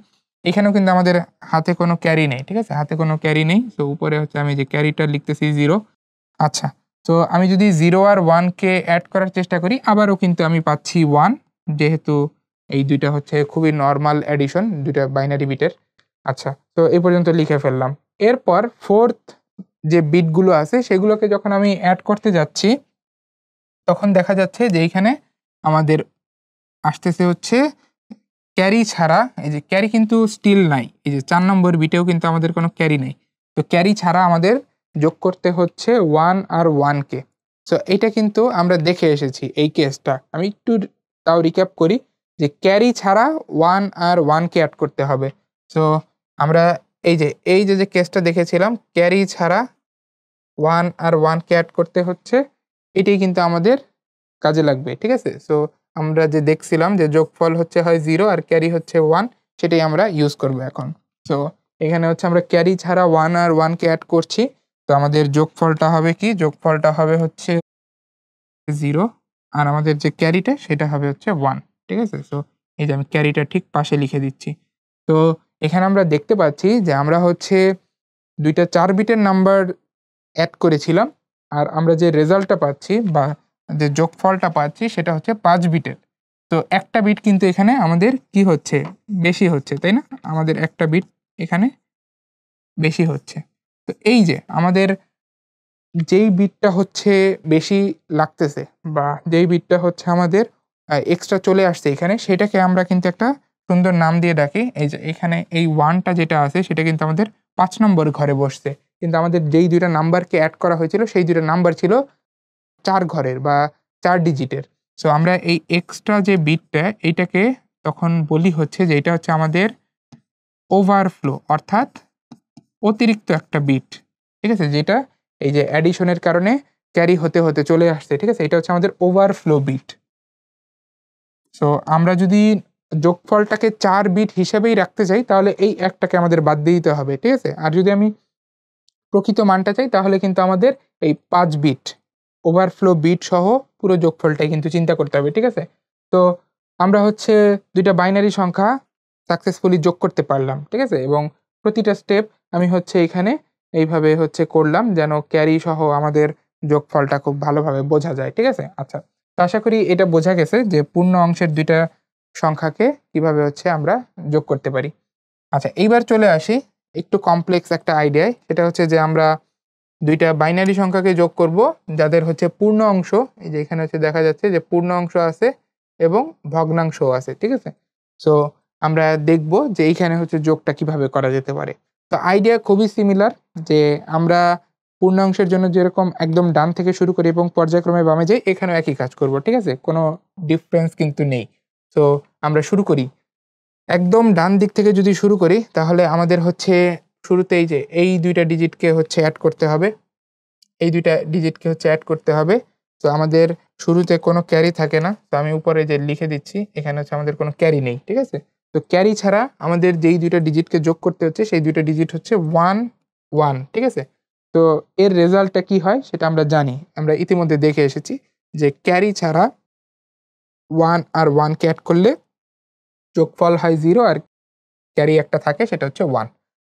এখানেও কিন্তু আমাদের হাতে কোনো ক্যারি নেই, ঠিক আছে? হাতে কোনো ক্যারি নেই। সো উপরে হচ্ছে আমি যে ক্যারিটা লিখতেছি 0। আচ্ছা, তো আমি যদি 0 আর 1 কে এড করার চেষ্টা করি আবারও কিন্তু আমি পাচ্ছি 1, যেহেতু এই 2টা হচ্ছে খুবই নরমাল অ্যাডিশন 2টা বাইনারি বিটের। আচ্ছা, তো এই পর্যন্ত লিখে ফেললাম। এরপর 4th যে বিটগুলো আছে সেগুলোকে যখন আমি এড করতে যাচ্ছি তখন দেখা যাচ্ছে যে এইখানে আমাদের আসতেছে হচ্ছে ক্যারি ছাড়া, এই যে ক্যারি কিন্তু স্টিল নাই, এই যে 4 নম্বর বিটেও কিন্তু আমাদের কোনো ক্যারি নেই। তো ক্যারি ছাড়া আমাদের যোগ করতে হচ্ছে 1 আর 1 কে। সো এটা কিন্তু আমরা দেখে এসেছি এই কেসটা। আমি একটু তাও রিক্যাপ করি যে ক্যারি ছাড়া 1 আর 1 কে অ্যাড করতে হবে। সো আমরা এই যে কেসটা দেখেছিলাম, ক্যারি ছাড়া 1 আর 1 কে অ্যাড করতে হচ্ছে, এটাই কিন্তু আমাদের কাজে লাগবে, ঠিক আছে? সো আমরা যে দেখছিলাম যে যোগফল হচ্ছে হয় 0 আর ক্যারি হচ্ছে 1, সেটাই আমরা ইউজ করব এখন। সো এখানে হচ্ছে আমরা ক্যারি ছাড়া 1 আর 1 কে অ্যাড করছি। তো আমাদের যোগফলটা হবে কি? যোগফলটা হবে হচ্ছে 0 আর আমাদের যে ক্যারিটা সেটা হবে হচ্ছে 1, ঠিক আছে? সো এই যে আমি ক্যারিটা ঠিক পাশে লিখে দিচ্ছি। তো এখানে আমরা দেখতে পাচ্ছি যে আমরা হচ্ছে 2টা 4 বিটের নাম্বার অ্যাড করেছিলাম, আর আমরা যে রেজাল্টটা পাচ্ছি বা যে যোগফলটা পাচ্ছি সেটা হচ্ছে 5 বিটের। তো একটা বিট কিন্তু এখানে আমাদের কি হচ্ছে? বেশি হচ্ছে, তাই না? আমাদের একটা বিট এখানে বেশি হচ্ছে। তো এই যে আমাদের যেই বিটটা হচ্ছে বেশি লাগতেছে বা যেই বিটটা হচ্ছে আমাদের এক্সট্রা চলে আসছে এখানে, সেটাকে আমরা কিন্তু একটা সুন্দর নাম দিয়ে ডাকি। এই যে এখানে এই 1 টা যেটা আছে সেটা কিন্তু আমাদের 5 নম্বর ঘরে বসছে। কিন্তু আমাদের যেই 2টা নাম্বারকে অ্যাড করা হয়েছিল সেই 2টা নাম্বার ছিল 4 ঘরের বা 4 ডিজিটের। সো আমরা এই এক্সট্রা যে বিটটা এইটাকে তখন বলি হচ্ছে যে এটা হচ্ছে আমাদের ওভারফ্লো, অর্থাৎ অতিরিক্ত একটা বিট, ঠিক আছে? যেটা এই যে অ্যাডিশনের কারণে ক্যারি হতে, হতে চলে আসছে, ঠিক আছে? এটা হচ্ছে আমাদের ওভারফ্লো বিট। সো আমরা যদি যোগফলটাকে 4 বিট হিসেবেই রাখতে চাই তাহলে এই একটাকে আমাদের বাদ দিয়ে দিতে হবে, ঠিক আছে? আর যদি আমি প্রকৃত মানটা চাই তাহলে কিন্তু আমাদের এই 5 বিট ওভারফ্লো বিট সহ পুরো যোগফলটাই কিন্তু চিন্তা করতে হবে, ঠিক আছে? তো আমরা হচ্ছে 2টা বাইনারি সংখ্যা সাকসেসফুলি যোগ করতে পারলাম, ঠিক আছে? এবং প্রতিটা স্টেপ আমি হচ্ছে এখানে এইভাবে হচ্ছে করলাম যেন ক্যারি সহ আমাদের যোগফলটা খুব ভালোভাবে বোঝা যায়, ঠিক আছে? আচ্ছা, তো আশা করি এটা বোঝা গেছে যে পূর্ণ অংশের 2টা সংখ্যাকে কিভাবে হচ্ছে আমরা যোগ করতে পারি। আচ্ছা, এইবার চলে আসি একটু কমপ্লেক্স একটা আইডিয়ায়। সেটা হচ্ছে যে আমরা 2টা বাইনারি সংখ্যাকে যোগ করব যাদের হচ্ছে পূর্ণ অংশ, এই যে এখানে হচ্ছে দেখা যাচ্ছে যে পূর্ণ অংশ আছে এবং ভগ্নাংশও আছে, ঠিক আছে? সো আমরা দেখব যে এইখানে হচ্ছে যোগটা কিভাবে করা যেতে পারে। তো আইডিয়া খুবই সিমিলার, যে আমরা পূর্ণাংশের জন্য যেরকম একদম ডান থেকে শুরু করি এবং পর্যায়ক্রমে বামে যাই, এখানেও একই কাজ করব, ঠিক আছে? কোনো ডিফারেন্স কিন্তু নেই। সো আমরা শুরু করি। একদম ডান দিক থেকে যদি শুরু করি তাহলে আমাদের হচ্ছে শুরুতেই যে এই 2টা ডিজিটকে হচ্ছে অ্যাড করতে হবে। এই 2টা ডিজিটকে হচ্ছে অ্যাড করতে হবে। তো আমাদের শুরুতে কোনো ক্যারি থাকে না। তো আমি উপরে যে লিখে দিচ্ছি এখানে হচ্ছে আমাদের কোনো ক্যারি নেই, ঠিক আছে? তো ক্যারি ছাড়া আমাদের যেই 2টা ডিজিটকে যোগ করতে হচ্ছে সেই 2টা ডিজিট হচ্ছে 1, 1, ঠিক আছে? তো এর রেজাল্টটা কি হয় সেটা আমরা জানি। আমরা ইতিমধ্যে দেখে এসেছি যে ক্যারি ছাড়া 1 আর 1 কে অ্যাড করলে যোগফল হয় 0 আর ক্যারি একটা থাকে সেটা হচ্ছে 1।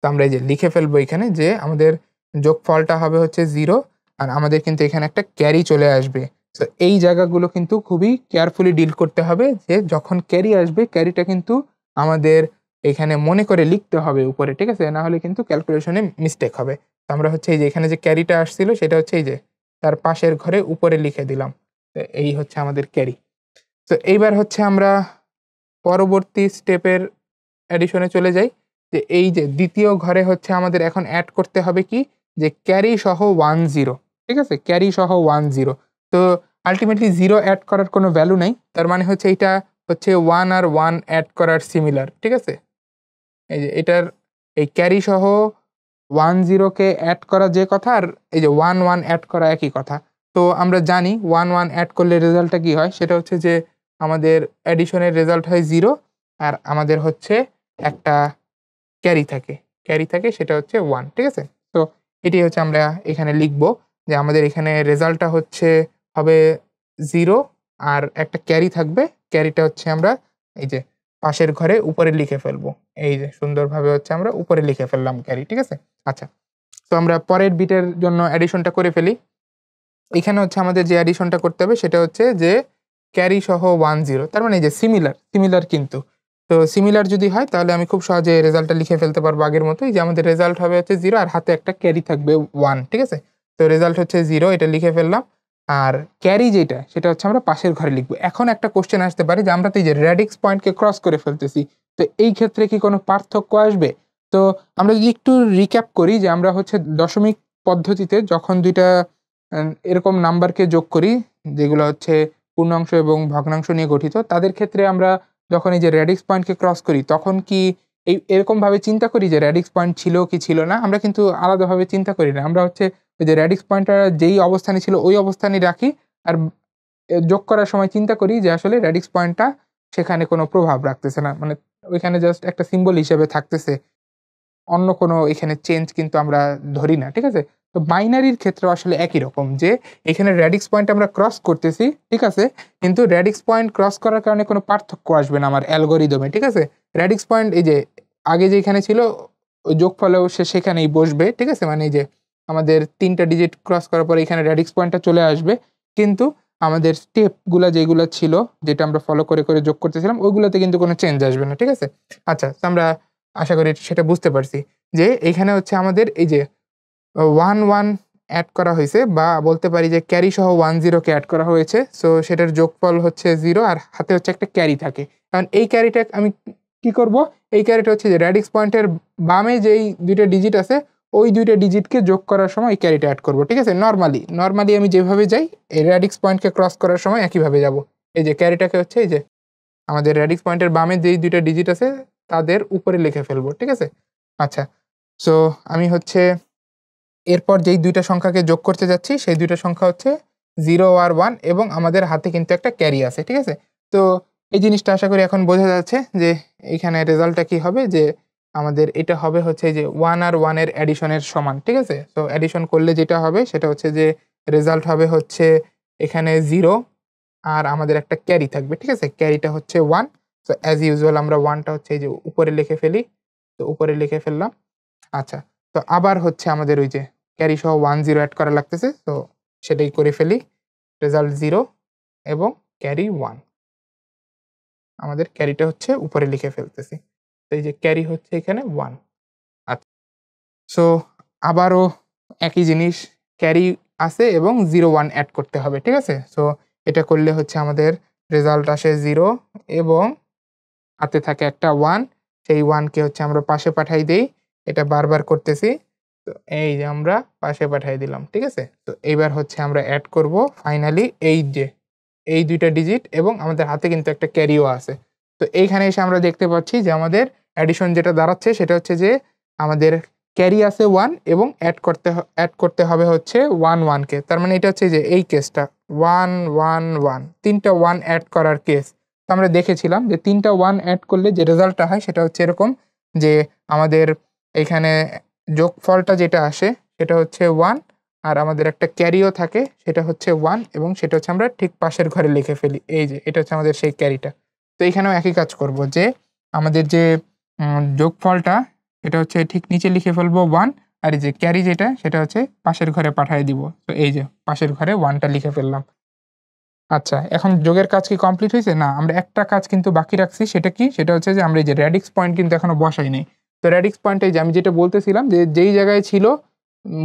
তো আমরা এই যে লিখে ফেলবো এখানে যে আমাদের যোগফলটা হবে হচ্ছে 0 আর আমাদের কিন্তু এখানে একটা ক্যারি চলে আসবে। সো এই জায়গাগুলো কিন্তু খুবই কেয়ারফুলি ডিল করতে হবে যে যখন ক্যারি আসবে ক্যারিটা কিন্তু আমাদের এখানে মনে করে লিখতে হবে উপরে, ঠিক আছে? না হলে কিন্তু ক্যালকুলেশনে মিস্টেক হবে। তো আমরা হচ্ছে এই যে এখানে যে ক্যারিটা আসছিল সেটা হচ্ছে এই যে তার পাশের ঘরে উপরে লিখে দিলাম। তো এই হচ্ছে আমাদের ক্যারি। তো এইবার হচ্ছে আমরা পরবর্তী স্টেপের অ্যাডিশনে চলে যাই। যে এই যে দ্বিতীয় ঘরে হচ্ছে আমাদের এখন অ্যাড করতে হবে কি? যে ক্যারি সহ 1 0, ঠিক আছে? ক্যারি সহ 1 0। তো আল্টিমেটলি 0 অ্যাড করার কোনো ভ্যালু নাই। তার মানে হচ্ছে এইটা হচ্ছে 1 আর 1 অ্যাড করার সিমিলার, ঠিক আছে? এই যে এটার এই ক্যারি সহ 1 0 কে অ্যাড করা যে কথা আর এই যে 1 1 অ্যাড করা একই কথা। তো আমরা জানি 1 1 অ্যাড করলে রেজাল্টটা কি হয়? সেটা হচ্ছে যে আমাদের অ্যাডিশনের রেজাল্ট হয় 0 আর আমাদের হচ্ছে একটা ক্যারি থাকে। ক্যারি থাকে সেটা হচ্ছে 1, ঠিক আছে? তো এটাই হচ্ছে আমরা এখানে লিখব যে আমাদের এখানে রেজাল্টটা হচ্ছে হবে 0 আর একটা ক্যারি থাকবে। ক্যারিটা হচ্ছে আমরা এই যে পাশের ঘরে উপরে লিখে ফেলবো। এই যে সুন্দরভাবে হচ্ছে আমরা উপরে লিখে ফেললাম ক্যারি, ঠিক আছে? আচ্ছা। তো আমরা পরের বিটের জন্য অ্যাডিশনটা করে ফেলি। এখানে হচ্ছে আমাদের যে অ্যাডিশনটা করতে হবে সেটা হচ্ছে যে ক্যারি সহ 1 0, তার মানে এই যে সিমিলার কিন্তু। তো সিমিলার যদি হয় তাহলে আমি খুব সহজে রেজাল্টটা লিখে ফেলতে পারবো আগের মতোই, যে আমাদের রেজাল্ট হবে হচ্ছে 0 আর হাতে একটা ক্যারি থাকবে 1, ঠিক আছে? তো রেজাল্ট হচ্ছে 0, এটা লিখে ফেললাম। আর ক্যারি যেটা সেটা হচ্ছে আমরা পাশের ঘরে লিখবো। এখন একটা কোশ্চেন আসতে পারে যে আমরা তো এই যে রেডিক্স পয়েন্টকে ক্রস করে ফেলতেছি, তো এই ক্ষেত্রে কি কোনো পার্থক্য আসবে? তো আমরা যদি একটু রিক্যাপ করি যে আমরা হচ্ছে দশমিক পদ্ধতিতে যখন দুইটা এরকম নাম্বারকে যোগ করি যেগুলো হচ্ছে পূর্ণাংশ এবং ভগ্নাংশ নিয়ে গঠিত, তাদের ক্ষেত্রে আমরা যখন এই যে রেডিক্স পয়েন্টকে ক্রস করি তখন কি এরকমভাবে চিন্তা করি যে রেডিক্স পয়েন্ট ছিল কি ছিল না? আমরা কিন্তু আলাদাভাবে চিন্তা করি না। আমরা হচ্ছে ওই যে রেডিক্স পয়েন্টটা যেই অবস্থানে ছিল ওই অবস্থানেই রাখি, আর যোগ করার সময় চিন্তা করি যে আসলে রেডিক্স পয়েন্টটা সেখানে কোনো প্রভাব রাখতেছে না। মানে ওইখানে জাস্ট একটা সিম্বল হিসেবে থাকতেছে। অন্য কোনো এখানে চেঞ্জ কিন্তু আমরা ধরি না। ঠিক আছে? তো বাইনারির ক্ষেত্রেও আসলে একই রকম যে এখানে রেডিক্স পয়েন্ট আমরা ক্রস করতেছি, ঠিক আছে? কিন্তু রেডিক্স পয়েন্ট ক্রস করার কারণে কোনো পার্থক্য আসবে না আমার অ্যালগরিদমে, ঠিক আছে? রেডিক্স পয়েন্ট এই যে আগে যেখানে ছিল ওই যোগফলেও সে সেখানেই বসবে, ঠিক আছে? মানে এই যে আমাদের ৩ টা ডিজিট ক্রস করার পরে এখানে রেডিক্স পয়েন্টটা চলে আসবে। কিন্তু আমাদের স্টেপগুলা যেগুলা ছিল, যেটা আমরা ফলো করে, করে যোগ করতেছিলাম ওইগুলাতে কিন্তু কোনো চেঞ্জ আসবে না, ঠিক আছে? আচ্ছা, তো আমরা আশা করি সেটা বুঝতে পারছি যে এইখানে হচ্ছে আমাদের এই যে 1 অ্যাড করা হয়েছে, বা বলতে পারি যে ক্যারি সহ 10 কে অ্যাড করা হয়েছে। সো সেটার যোগফল হচ্ছে 0 আর হাতে হচ্ছে একটা ক্যারি থাকে। কারণ এই ক্যারিটা আমি কি করব? এই ক্যারিটা হচ্ছে যে রেডিক্স পয়েন্টের বামে যেই 2টা ডিজিট আছে ওই 2টা ডিজিটকে যোগ করার সময় এই ক্যারিটা অ্যাড করব, ঠিক আছে? নরমালি আমি যেভাবে যাই এই রেডিক্স পয়েন্টকে ক্রস করার সময় একইভাবে যাব। এই যে ক্যারিটাকে হচ্ছে এই যে আমাদের রেডিক্স পয়েন্টের বামে যেই 2টা ডিজিট আছে তাদের উপরে লিখে ফেলবো, ঠিক আছে? আচ্ছা, সো আমি হচ্ছে এরপর যেই 2টা সংখ্যাকে যোগ করতে যাচ্ছি সেই 2টা সংখ্যা হচ্ছে 0 আর 1 এবং আমাদের হাতে কিন্তু একটা ক্যারি আছে, ঠিক আছে? তো এই জিনিসটা আশা করি এখন বোঝা যাচ্ছে যে এইখানে রেজাল্টটা কি হবে, যে আমাদের এটা হবে হচ্ছে যে 1 আর 1 এর অ্যাডিশনের সমান, ঠিক আছে? সো অ্যাডিশন করলে যেটা হবে সেটা হচ্ছে যে রেজাল্ট হবে হচ্ছে এখানে 0 আর আমাদের একটা ক্যারি থাকবে, ঠিক আছে? ক্যারিটা হচ্ছে 1। সো অ্যাজ ইউজুয়াল আমরা 1 টা হচ্ছে এই যে উপরে লিখে ফেলি। তো উপরে লিখে ফেললাম। আচ্ছা, তো আবার হচ্ছে আমাদের ওই যে ক্যারি সহ 10 এড করা লাগতেছে। তো সেটাই করে ফেলি। রেজাল্ট 0 এবং ক্যারি 1। আমাদের ক্যারিটা হচ্ছে উপরে লিখে ফেলতেছি। তো এই যে ক্যারি হচ্ছে এখানে 1। আচ্ছা। সো আবারও একই জিনিস, ক্যারি আছে এবং 0 1 এড করতে হবে, ঠিক আছে? সো এটা করলে হচ্ছে আমাদের রেজাল্ট আসে 0 এবং হাতে থাকে একটা 1। সেই 1 কে হচ্ছে আমরা পাশে পাঠাই দেই। এটা বারবার করতেছি। তো এই যে আমরা পাশে পাঠাই দিলাম, ঠিক আছে? তো এইবার হচ্ছে আমরা এড করব ফাইনালি এই যে এই ২ টা ডিজিট এবং আমাদের হাতে কিন্তু একটা ক্যারিও আছে। তো এইখানে এসে আমরা দেখতে পাচ্ছি যে আমাদের অ্যাডিশন যেটা দাঁড়াচ্ছে সেটা হচ্ছে যে আমাদের ক্যারি আছে 1 এবং এড করতে হবে হচ্ছে 1 1 কে। তার মানে এটা হচ্ছে যে এই কেসটা 1 1 1 ৩ টা 1 এড করার কেস। তো আমরা দেখেছিলাম যে ৩ টা 1 এড করলে যে রেজাল্টটা হয় সেটা হচ্ছে এরকম, যে আমাদের এইখানে যোগফলটা যেটা আসে সেটা হচ্ছে 1 আর আমাদের একটা ক্যারিও থাকে সেটা হচ্ছে 1 এবং সেটা হচ্ছে আমরা ঠিক পাশের ঘরে লিখে ফেলি। এই যে এটা হচ্ছে আমাদের সেই ক্যারিটা। তো এখানেও একই কাজ করব যে আমাদের যে যোগফলটা এটা হচ্ছে ঠিক নিচে লিখে ফেলবো 1 আর এই যে ক্যারি যেটা সেটা হচ্ছে পাশের ঘরে পাঠিয়ে দিব। তো এই যে পাশের ঘরে 1 টা লিখে ফেললাম। আচ্ছা, এখন যোগের কাজ কি কমপ্লিট হইছে? না, আমরা একটা কাজ কিন্তু বাকি রাখছি। সেটা কি? সেটা হচ্ছে যে আমরা এই যে রেডিক্স পয়েন্ট কিন্তু এখনো বসাই নাই। তো রেডিক্স পয়েন্ট এই যে আমি যেটা বলতেছিলাম যে যেই জায়গায় ছিল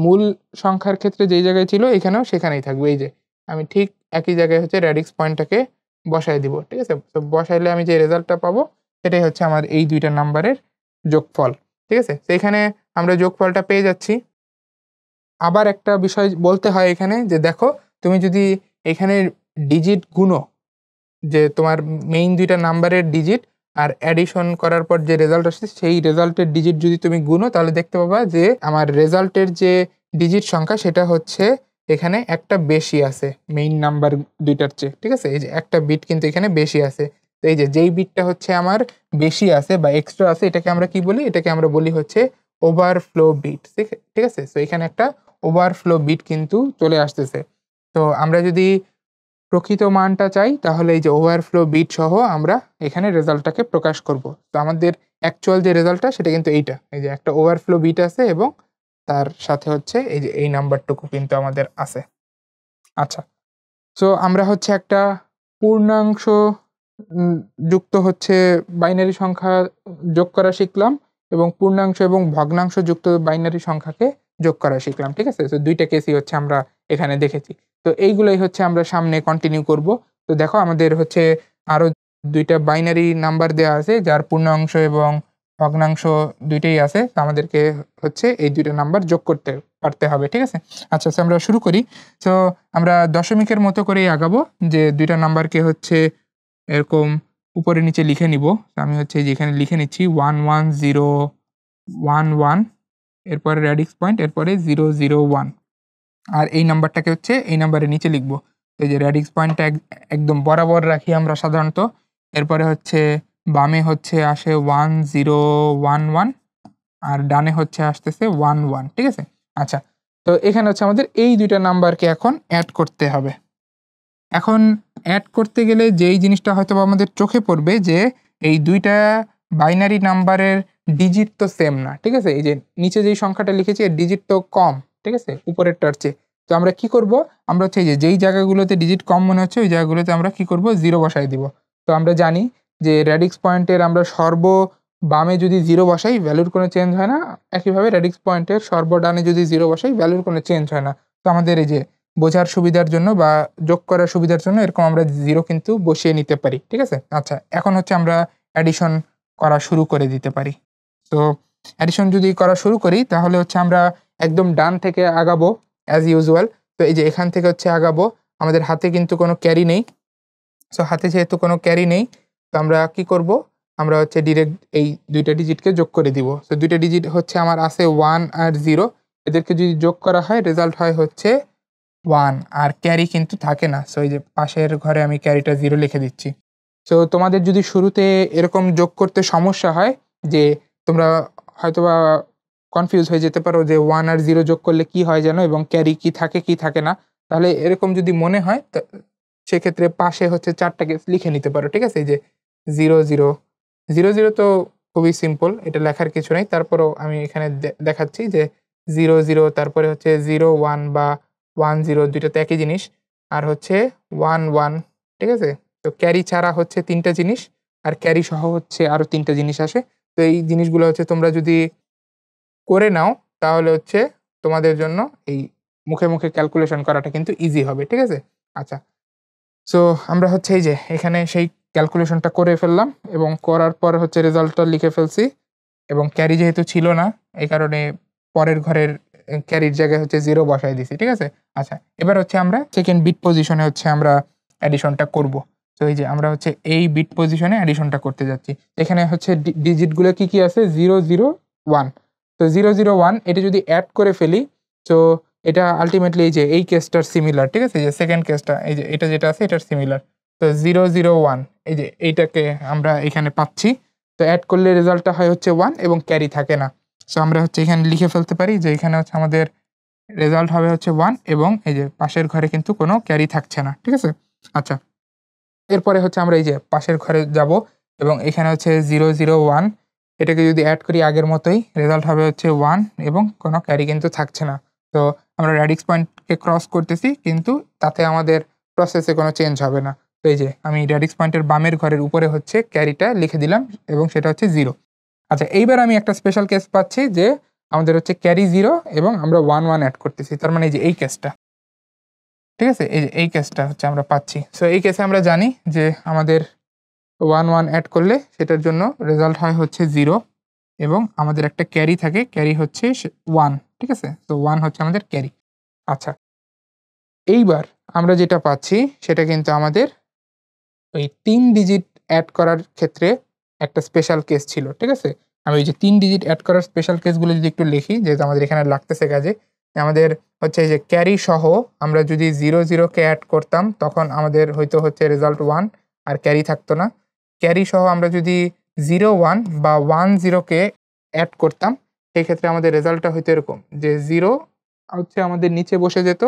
মূল সংখ্যার ক্ষেত্রে যেই জায়গায় ছিল এখানেও সেখানেই থাকবে। এই যে আমি ঠিক একই জায়গায় হচ্ছে রেডিক্স পয়েন্টটাকে বসায় দিব। ঠিক আছে? তো বসাইলে আমি যে রেজাল্টটা পাবো সেটাই হচ্ছে আমার এই ২ টা নাম্বারের যোগফল। ঠিক আছে? তো এখানে আমরা যোগফলটা পেয়ে যাচ্ছি। আবার একটা বিষয় বলতে হয় এখানে যে দেখো, তুমি যদি এখানে ডিজিট গুনো, যে তোমার মেইন ২ টা নাম্বারের ডিজিট আর অ্যাডিশন করার পর যে রেজাল্ট আসছে সেই রেজাল্টের ডিজিট যদি তুমি গুনো তাহলে দেখতে পাবা যে আমার রেজাল্টের যে ডিজিট সংখ্যা সেটা হচ্ছে এখানে একটা বেশি আছে মেইন নাম্বার ২ টার চেয়ে। ঠিক আছে? এই যে একটা বিট কিন্তু এখানে বেশি আছে। তো এই যে যেই বিটটা হচ্ছে আমার বেশি আছে বা এক্সট্রা আছে এটাকে আমরা কি বলি? এটাকে আমরা বলি হচ্ছে ওভারফ্লো বিট। ঠিক আছে? সো এখানে একটা ওভারফ্লো বিট কিন্তু চলে আসতেছে। তো আমরা যদি প্রকৃত মানটা চাই তাহলে এই যে ওভারফ্লো বিট সহ আমরা এখানে রেজাল্টটাকে প্রকাশ করব। তো আমাদের অ্যাকচুয়াল যে রেজাল্টটা সেটা কিন্তু এইটা। এই যে একটা ওভারফ্লো বিট আছে এবং তার সাথে হচ্ছে এই যে এই নাম্বারটুকু কিন্তু আমাদের আছে। আচ্ছা। সো আমরা হচ্ছে একটা পূর্ণাংশ উম যুক্ত হচ্ছে বাইনারি সংখ্যা যোগ করা শিখলাম এবং পূর্ণাংশ এবং ভগ্নাংশ যুক্ত বাইনারি সংখ্যাকে যোগ করা শিখলাম। ঠিক আছে? সো ২ টা কেসই হচ্ছে আমরা এখানে দেখেছি। তো এইগুলোই হচ্ছে আমরা সামনে কন্টিনিউ করব। তো দেখো আমাদের হচ্ছে আরও 2টা বাইনারি নাম্বার দেওয়া আছে যার পূর্ণাংশ এবং ভগ্নাংশ 2টেই আছে। তো আমাদেরকে হচ্ছে এই 2টা নাম্বার যোগ করতে পারতে হবে, ঠিক আছে? আচ্ছা, সো আমরা শুরু করি। সো আমরা দশমিকের মতো করেই আগাবো, যে 2টা নাম্বারকে হচ্ছে এরকম উপরে নিচে লিখে নিব। তো আমি হচ্ছে এই যে এখানে লিখে নিচ্ছি 11011, এরপরে রেডিক্স পয়েন্ট, এরপরে 001, আর এই নাম্বারটাকে হচ্ছে এই নাম্বারের নিচে লিখব। তো এই যে রেডিক্স পয়েন্টটা একদম বরাবর রাখি আমরা সাধারণত। এরপরে হচ্ছে বামে হচ্ছে আসে 1011 আর ডানে হচ্ছে আসতেছে 11, ঠিক আছে? আচ্ছা, তো এখানে হচ্ছে আমাদের এই 2টা নাম্বারকে এখন অ্যাড করতে হবে। এখন অ্যাড করতে গেলে যেই জিনিসটা হয়তোবা আমাদের চোখে পড়বে, যে এই 2টা বাইনারি নাম্বারের ডিজিট তো সেম না, ঠিক আছে? এই যে নিচে যেই সংখ্যাটা লিখেছি এর ডিজিট তো কম, ঠিক আছে, উপরেরটার চেয়ে। তো আমরা কি করব, আমরা হচ্ছে এই যে যেই জায়গাগুলোতে ডিজিট কম মনে হচ্ছে ওই জায়গাগুলোতে আমরা কি করব, 0 বসাই দিব। তো আমরা জানি যে রেডিক্স পয়েন্টের আমরা বামে যদি 0 বসাই ভ্যালুর কোনো চেঞ্জ হয় না, একইভাবে রেডিক্স পয়েন্টের ডানে যদি 0 বসাই ভ্যালুর কোনো চেঞ্জ হয় না। তো আমাদের এই যে বোঝার সুবিধার জন্য বা যোগ করার সুবিধার জন্য এরকম আমরা 0 কিন্তু বসিয়ে নিতে পারি, ঠিক আছে? আচ্ছা, এখন হচ্ছে আমরা অ্যাডিশন করা শুরু করে দিতে পারি। তো অ্যাডিশন যদি করা শুরু করি তাহলে হচ্ছে আমরা একদম ডান থেকে আগাবো অ্যাজ ইউজুয়াল। তো এই যে এখান থেকে হচ্ছে আগাবো, আমাদের হাতে কিন্তু কোনো ক্যারি নেই। সো হাতে যেহেতু কোনো ক্যারি নেই, তো আমরা কি করব, আমরা হচ্ছে ডিরেক্ট এই 2টা ডিজিটকে যোগ করে দিব। তো 2টা ডিজিট হচ্ছে আমার আছে 1 আর 0, এদেরকে যদি যোগ করা হয় রেজাল্ট হয় হচ্ছে 1, আর ক্যারি কিন্তু থাকে না। সো এই যে পাশের ঘরে আমি ক্যারিটা 0 লিখে দিচ্ছি। সো তোমাদের যদি শুরুতে এরকম যোগ করতে সমস্যা হয়, যে তোমরা হয়তোবা কনফিউজ হয়ে যেতে পারো যে 1 আর 0 যোগ করলে কি হয় যেন, এবং ক্যারি কি থাকে কি থাকে না, তাহলে এরকম যদি মনে হয় সেক্ষেত্রে পাশে হচ্ছে 4টাকে লিখে নিতে পারো, ঠিক আছে? এই যে 0 0 0 0 তো খুবই সিম্পল, এটা লেখার কিছু নেই। তারপরেও আমি এখানে দেখাচ্ছি যে 0 0, তারপরে হচ্ছে 0 1 বা 1 0, 2টা তো একই জিনিস। আর হচ্ছে 1 1, ঠিক আছে? তো ক্যারি ছাড়া হচ্ছে 3টা জিনিস, আর ক্যারি সহ হচ্ছে আরও 3টা জিনিস আসে। তো এই জিনিসগুলো হচ্ছে তোমরা যদি করে নাও তাহলে হচ্ছে তোমাদের জন্য এই মুখে মুখে ক্যালকুলেশন করাটা কিন্তু ইজি হবে, ঠিক আছে? আচ্ছা, সো আমরা হচ্ছে এই যে এখানে সেই ক্যালকুলেশনটা করে ফেললাম, এবং করার পর হচ্ছে রেজাল্টটা লিখে ফেলছি, এবং ক্যারি যেহেতু ছিল না এই কারণে পরের ঘরের ক্যারির জায়গায় হচ্ছে 0 বসাই দিছি, ঠিক আছে? আচ্ছা, এবার হচ্ছে আমরা সেকেন্ড বিট পজিশনে হচ্ছে আমরা অ্যাডিশনটা করব। তো এই যে আমরা হচ্ছে এই বিট পজিশনে অ্যাডিশনটা করতে যাচ্ছি। এখানে হচ্ছে ডিজিটগুলো কি আছে, 0 0 1। তো 0 0 1 এটা যদি অ্যাড করে ফেলি, তো এটা আল্টিমেটলি এই যে এই কেসটার সিমিলার, ঠিক আছে? এই যে সেকেন্ড কেসটা, এই যে এটা যেটা আছে এটার সিমিলার। তো 0 0 1 এই যে এইটাকে আমরা এখানে পাচ্ছি। তো অ্যাড করলে রেজাল্টটা হয় হচ্ছে 1 এবং ক্যারি থাকে না। সো আমরা হচ্ছে এখানে লিখে ফেলতে পারি যে এখানে হচ্ছে আমাদের রেজাল্ট হবে হচ্ছে 1, এবং এই যে পাশের ঘরে কিন্তু কোনো ক্যারি থাকছে না, ঠিক আছে? আচ্ছা, এরপরে হচ্ছে আমরা এই যে পাশের ঘরে যাব, এবং এখানে হচ্ছে 0 0 1 এটাকে যদি অ্যাড করি আগের মতোই রেজাল্ট হবে হচ্ছে 1, এবং কোনো ক্যারি কিন্তু থাকছে না। তো আমরা রেডিক্স পয়েন্টকে ক্রস করতেছি কিন্তু তাতে আমাদের প্রসেসে কোনো চেঞ্জ হবে না। তো এই যে আমি রেডিক্স পয়েন্টের বামের ঘরের উপরে হচ্ছে ক্যারিটা লিখে দিলাম, এবং সেটা হচ্ছে 0। আচ্ছা, এইবার আমি একটা স্পেশাল কেস পাচ্ছি যে আমাদের হচ্ছে ক্যারি 0 এবং আমরা 1 1 অ্যাড করতেছি। তার মানে এই যে এই কেসটা, ঠিক আছে? এই যে এই কেসটা হচ্ছে আমরা পাচ্ছি। সো এই কেসে আমরা জানি যে আমাদের 1 1 অ্যাড করলে সেটার জন্য রেজাল্ট হয় হচ্ছে 0, এবং আমাদের একটা ক্যারি থাকে, ক্যারি হচ্ছে 1, ঠিক আছে? তো 1 হচ্ছে আমাদের ক্যারি। আচ্ছা, এইবার আমরা যেটা পাচ্ছি সেটা কিন্তু আমাদের ওই 3 ডিজিট অ্যাড করার ক্ষেত্রে একটা স্পেশাল কেস ছিল, ঠিক আছে? আমি ওই যে 3 ডিজিট অ্যাড করার স্পেশাল কেসগুলো যদি একটু লিখি, যেহেতু আমাদের এখানে লাগতেছে কাজে। আমাদের হচ্ছে এই যে ক্যারি সহ আমরা যদি 0 0 কে অ্যাড করতাম তখন আমাদের হইতো হচ্ছে রেজাল্ট 1, আর ক্যারি থাকতো না। ক্যারি সহ আমরা যদি 0 1 বা 1 0 কে অ্যাড করতাম, সেই ক্ষেত্রে আমাদের রেজাল্টটা হইতো এরকম যে 0 হচ্ছে আমাদের নিচে বসে যেত,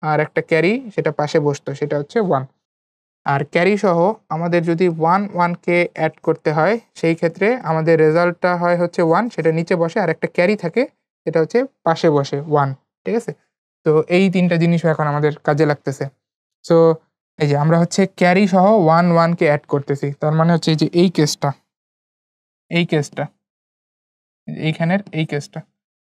আর একটা ক্যারি সেটা পাশে বসতো, সেটা হচ্ছে 1। আর ক্যারি সহ আমাদের যদি 1 1 কে অ্যাড করতে হয়, সেই ক্ষেত্রে আমাদের রেজাল্টটা হয় হচ্ছে 1, সেটা নিচে বসে, আর একটা ক্যারি থাকে সেটা হচ্ছে পাশে বসে 1, ঠিক আছে? তো এই 3টা জিনিসও এখন আমাদের কাজে লাগতেছে। সো এই যে আমরা হচ্ছে ক্যারি সহ 1 1 কে অ্যাড করতেছি। তার মানে হচ্ছে এই যে এই কেসটা, এই কেসটা, এইখানের এই কেসটা।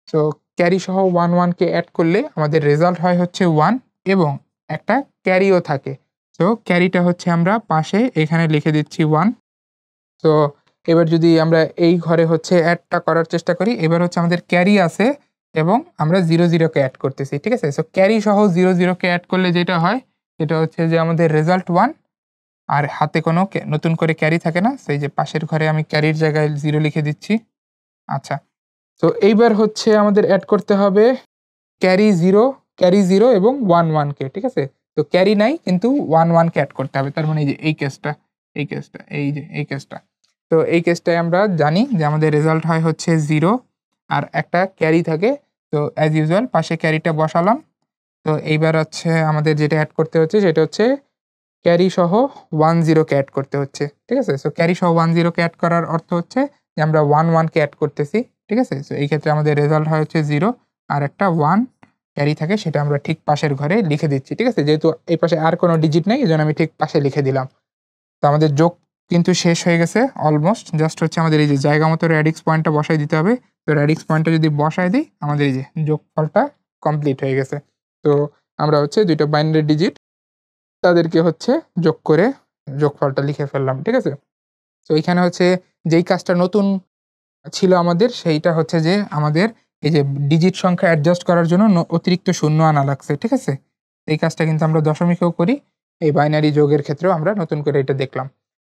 সো ক্যারি সহ 1 1 কে অ্যাড করলে আমাদের রেজাল্ট হয় হচ্ছে 1, এবং একটা ক্যারিও থাকে। তো ক্যারিটা হচ্ছে আমরা পাশে এখানে লিখে দিচ্ছি 1। তো এবার যদি আমরা এই ঘরে হচ্ছে অ্যাডটা করার চেষ্টা করি, এবার হচ্ছে আমাদের ক্যারি আছে এবং আমরা 0, 0 কে অ্যাড করতেছি। ঠিক আছে? সো ক্যারি সহ 0, 0 কে অ্যাড করলে যেটা হয় সেটা হচ্ছে যে আমাদের রেজাল্ট 1 আর হাতে কোনো নতুন করে ক্যারি থাকে না। সেই যে পাশের ঘরে আমি ক্যারির জায়গায় 0 লিখে দিচ্ছি। আচ্ছা। তো এইবার হচ্ছে আমাদের অ্যাড করতে হবে ক্যারি 0 এবং 1, 1 কে। ঠিক আছে? তো ক্যারি নাই কিন্তু 1, 1 কে অ্যাড করতে হবে। তার মানে এই যে এই কেসটা, এই যে এই কেসটা। তো এই কেসটায় আমরা জানি যে আমাদের রেজাল্ট হয় হচ্ছে 0 আর একটা ক্যারি থাকে। তো অ্যাজ ইউজুয়াল পাশে ক্যারিটা বসালাম। তো এইবার হচ্ছে আমাদের যেটা অ্যাড করতে হচ্ছে সেটা হচ্ছে ক্যারি সহ 1, 0 কে অ্যাড করতে হচ্ছে। ঠিক আছে? সো ক্যারি সহ 1, 0 কে অ্যাড করার অর্থ হচ্ছে যে আমরা 1, 1 কে অ্যাড করতেছি। ঠিক আছে? সো এই ক্ষেত্রে আমাদের রেজাল্ট হয় হচ্ছে 0 আর একটা 1 ক্যারি থাকে সেটা আমরা ঠিক পাশের ঘরে লিখে দিচ্ছি। ঠিক আছে? যেহেতু এই পাশে আর কোনো ডিজিট নেই এজন্য আমি ঠিক পাশে লিখে দিলাম। তো আমাদের যোগ কিন্তু শেষ হয়ে গেছে অলমোস্ট। জাস্ট হচ্ছে আমাদের এই যে জায়গা মতো রেডিক্স পয়েন্টটা বসায় দিতে হবে। তো রেডিক্স পয়েন্টটা যদি বসায় দিই আমাদের এই যে যোগফলটা কমপ্লিট হয়ে গেছে। তো আমরা হচ্ছে 2টা বাইনারি ডিজিট তাদেরকে হচ্ছে যোগ করে যোগফলটা লিখে ফেললাম। ঠিক আছে? তো এইখানে হচ্ছে যেই কাজটা নতুন ছিল আমাদের সেইটা হচ্ছে যে আমাদের এই যে ডিজিট সংখ্যা অ্যাডজাস্ট করার জন্য অতিরিক্ত শূন্য আনা লাগছে। ঠিক আছে? এই কাজটা কিন্তু আমরা দশমিকেও করি। এই বাইনারি যোগের ক্ষেত্রেও আমরা নতুন করে এটা দেখলাম।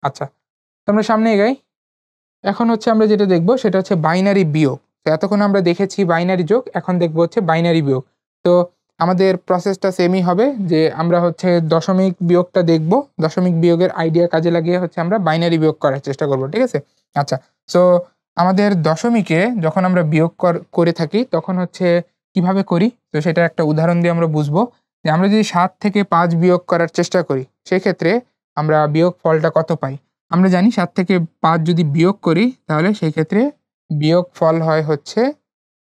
আচ্ছা, তো আমরা সামনে এগাই। এখন হচ্ছে আমরা যেটা দেখব সেটা হচ্ছে বাইনারি বিয়োগ। তো এতক্ষণ আমরা দেখেছি বাইনারি যোগ, এখন দেখব হচ্ছে বাইনারি বিয়োগ। তো আমাদের প্রসেসটা সেমই হবে যে আমরা হচ্ছে দশমিক বিয়োগটা দেখব। দশমিক বিয়োগের আইডিয়া কাজে লাগিয়ে হচ্ছে আমরা বাইনারি বিয়োগ করার চেষ্টা করব। ঠিক আছে? আচ্ছা, সো আমাদের দশমিকে যখন আমরা বিয়োগ করে থাকি তখন হচ্ছে কিভাবে করি? তো সেটার একটা উদাহরণ দিয়ে আমরা বুঝবো যে আমরা যদি 7 থেকে 5 বিয়োগ করার চেষ্টা করি সেক্ষেত্রে আমরা বিয়োগ ফলটা কত পাই? আমরা জানি 7 থেকে 5 যদি বিয়োগ করি তাহলে সেই ক্ষেত্রে বিয়োগ ফল হয় হচ্ছে